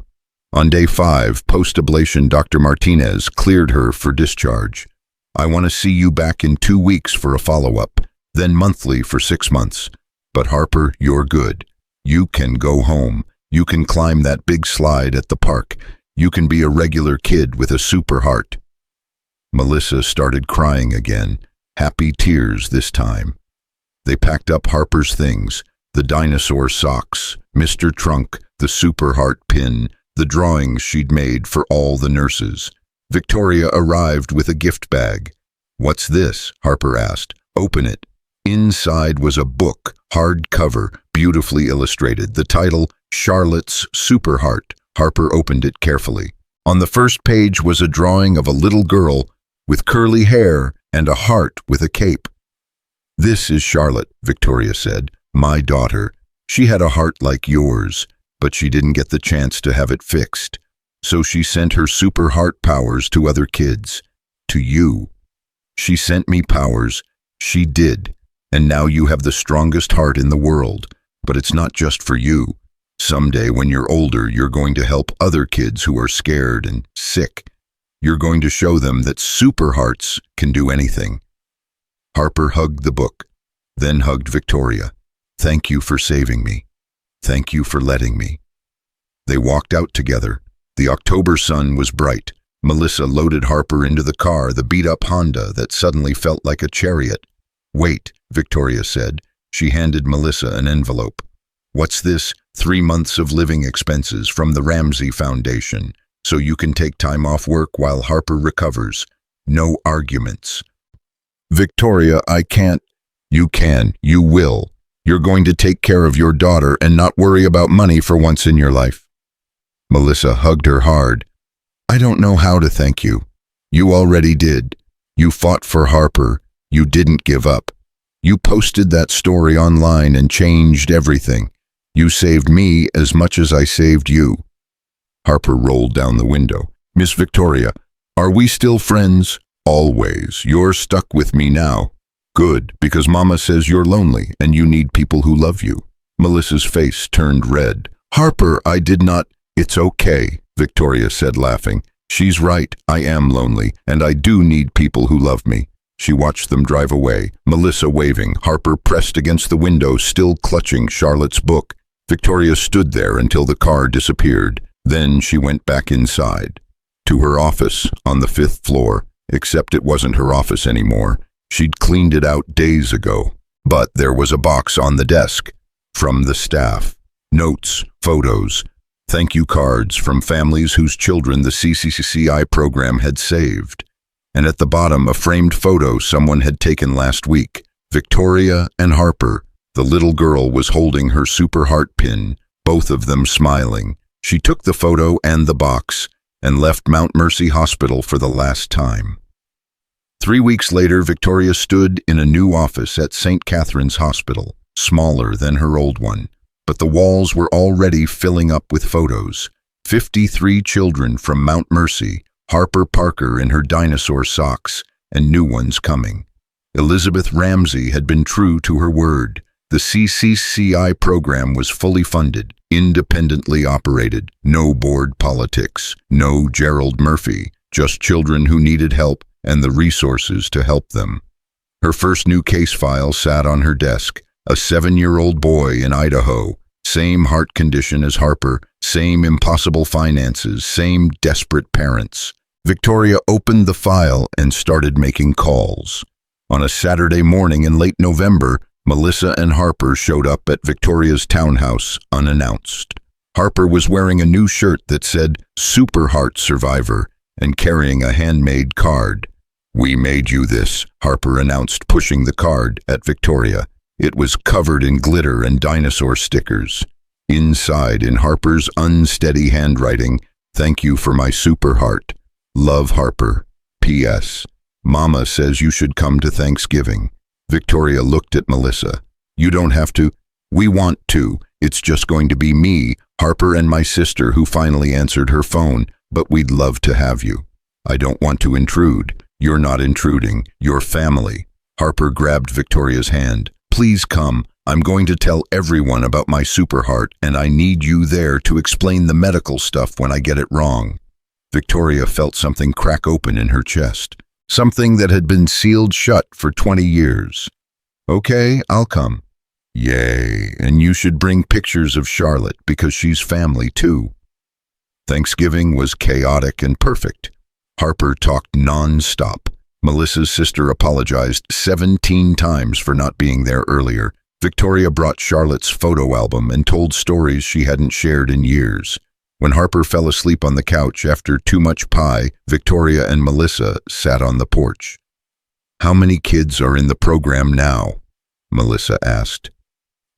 On day 5, post-ablation, Dr. Martinez cleared her for discharge. I want to see you back in 2 weeks for a follow-up, then monthly for 6 months. But Harper, you're good. You can go home. You can climb that big slide at the park. You can be a regular kid with a super heart. Melissa started crying again, happy tears this time. They packed up Harper's things, the dinosaur socks, Mr. Trunk, the super heart pin, the drawings she'd made for all the nurses. Victoria arrived with a gift bag. What's this? Harper asked. Open it. Inside was a book, hardcover, beautifully illustrated. The title, Charlotte's Super Heart. Harper opened it carefully. On the first page was a drawing of a little girl with curly hair and a heart with a cape. This is Charlotte, Victoria said. My daughter. She had a heart like yours, but she didn't get the chance to have it fixed. So she sent her super heart powers to other kids. To you. She sent me powers. She did. And now you have the strongest heart in the world. But it's not just for you. Someday when you're older, you're going to help other kids who are scared and sick. You're going to show them that super hearts can do anything. Harper hugged the book, then hugged Victoria. Thank you for saving me. Thank you for letting me. They walked out together. The October sun was bright. Melissa loaded Harper into the car, the beat-up Honda that suddenly felt like a chariot. Wait, Victoria said. She handed Melissa an envelope. What's this? 3 months of living expenses from the Ramsey Foundation, so you can take time off work while Harper recovers. No arguments. Victoria, I can't. You can. You will. You're going to take care of your daughter and not worry about money for once in your life. Melissa hugged her hard. I don't know how to thank you. You already did. You fought for Harper. You didn't give up. You posted that story online and changed everything. You saved me as much as I saved you. Harper rolled down the window. Miss Victoria, are we still friends? Always. You're stuck with me now. Good, because Mama says you're lonely and you need people who love you. Melissa's face turned red. Harper, I did not. It's okay, Victoria said, laughing. She's right, I am lonely, and I do need people who love me. She watched them drive away, Melissa waving, Harper pressed against the window, still clutching Charlotte's book. Victoria stood there until the car disappeared. Then she went back inside, to her office on the 5th floor, except it wasn't her office anymore. She'd cleaned it out days ago. But there was a box on the desk, from the staff. Notes, photos, thank you cards from families whose children the CCCI program had saved. And at the bottom, a framed photo someone had taken last week. Victoria and Harper. The little girl was holding her Super Heart pin, both of them smiling. She took the photo and the box and left Mount Mercy Hospital for the last time. 3 weeks later, Victoria stood in a new office at St. Catherine's Hospital, smaller than her old one. But the walls were already filling up with photos. 53 children from Mount Mercy, Harper Parker in her dinosaur socks, and new ones coming. Elizabeth Ramsey had been true to her word. The CCCI program was fully funded, independently operated, no board politics, no Gerald Murphy, just children who needed help and the resources to help them. Her first new case file sat on her desk, a 7-year-old boy in Idaho, same heart condition as Harper, same impossible finances, same desperate parents. Victoria opened the file and started making calls. On a Saturday morning in late November, Melissa and Harper showed up at Victoria's townhouse unannounced. Harper was wearing a new shirt that said Super Heart Survivor and carrying a handmade card. We made you this, Harper announced, pushing the card at Victoria. It was covered in glitter and dinosaur stickers. Inside, in Harper's unsteady handwriting, thank you for my Super Heart. Love, Harper. P.S. Mama says you should come to Thanksgiving. Victoria looked at Melissa. You don't have to. We want to. It's just going to be me, Harper, and my sister who finally answered her phone, but we'd love to have you. I don't want to intrude. You're not intruding. You're family. Harper grabbed Victoria's hand. Please come. I'm going to tell everyone about my Super Heart, and I need you there to explain the medical stuff when I get it wrong. Victoria felt something crack open in her chest. Something that had been sealed shut for 20 years. Okay, I'll come. Yay, and you should bring pictures of Charlotte because she's family too. Thanksgiving was chaotic and perfect. Harper talked non-stop. Melissa's sister apologized 17 times for not being there earlier. Victoria brought Charlotte's photo album and told stories she hadn't shared in years. When Harper fell asleep on the couch after too much pie, Victoria and Melissa sat on the porch. How many kids are in the program now? Melissa asked.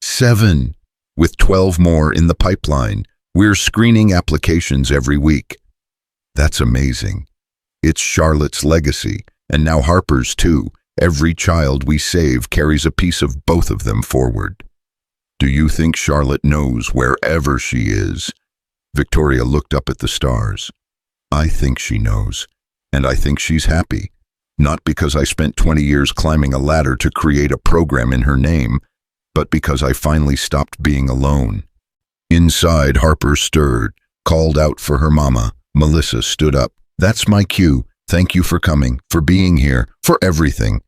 7, with 12 more in the pipeline. We're screening applications every week. That's amazing. It's Charlotte's legacy, and now Harper's too. Every child we save carries a piece of both of them forward. Do you think Charlotte knows wherever she is? Victoria looked up at the stars. I think she knows, and I think she's happy. Not because I spent 20 years climbing a ladder to create a program in her name, but because I finally stopped being alone. Inside, Harper stirred, called out for her mama. Melissa stood up. That's my cue. Thank you for coming, for being here, for everything.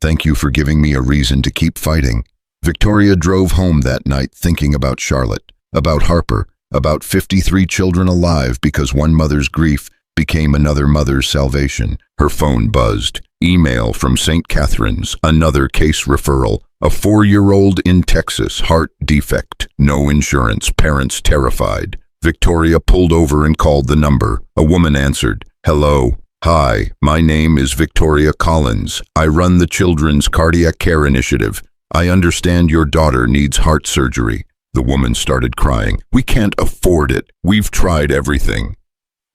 Thank you for giving me a reason to keep fighting. Victoria drove home that night thinking about Charlotte, about Harper, about 53 children alive because one mother's grief became another mother's salvation. Her phone buzzed. Email from St. Catherine's, another case referral. A 4-year-old in Texas, heart defect, no insurance, parents terrified. Victoria pulled over and called the number. A woman answered. Hello. Hi, my name is Victoria Collins. I run the Children's Cardiac Care Initiative. I understand your daughter needs heart surgery. The woman started crying. We can't afford it. We've tried everything.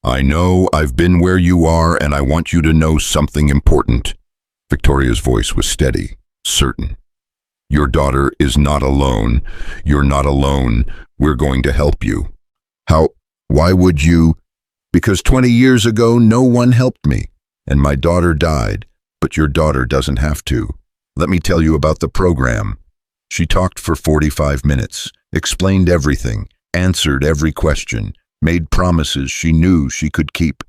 I know, I've been where you are, and I want you to know something important. Victoria's voice was steady, certain. Your daughter is not alone. You're not alone. We're going to help you. How? Why would you? Because 20 years ago, no one helped me, and my daughter died, but your daughter doesn't have to. Let me tell you about the program. She talked for 45 minutes, explained everything, answered every question, made promises she knew she could keep.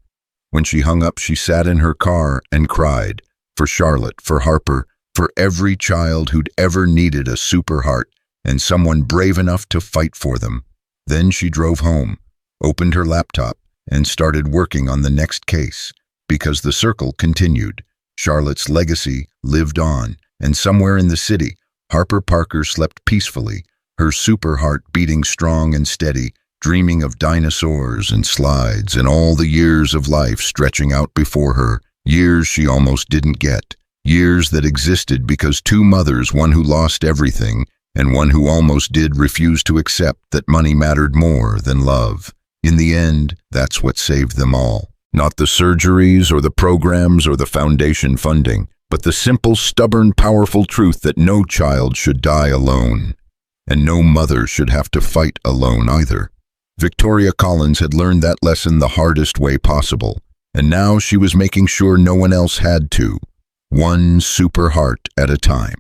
When she hung up, she sat in her car and cried. For Charlotte, for Harper, for every child who'd ever needed a super heart and someone brave enough to fight for them. Then she drove home, opened her laptop, and started working on the next case, because the circle continued. Charlotte's legacy lived on, and somewhere in the city, Harper Parker slept peacefully, her super heart beating strong and steady, dreaming of dinosaurs and slides and all the years of life stretching out before her, years she almost didn't get, years that existed because two mothers, one who lost everything and one who almost did, refused to accept that money mattered more than love. In the end, that's what saved them all. Not the surgeries or the programs or the foundation funding, but the simple, stubborn, powerful truth that no child should die alone. And no mother should have to fight alone either. Victoria Collins had learned that lesson the hardest way possible, and now she was making sure no one else had to. One super heart at a time.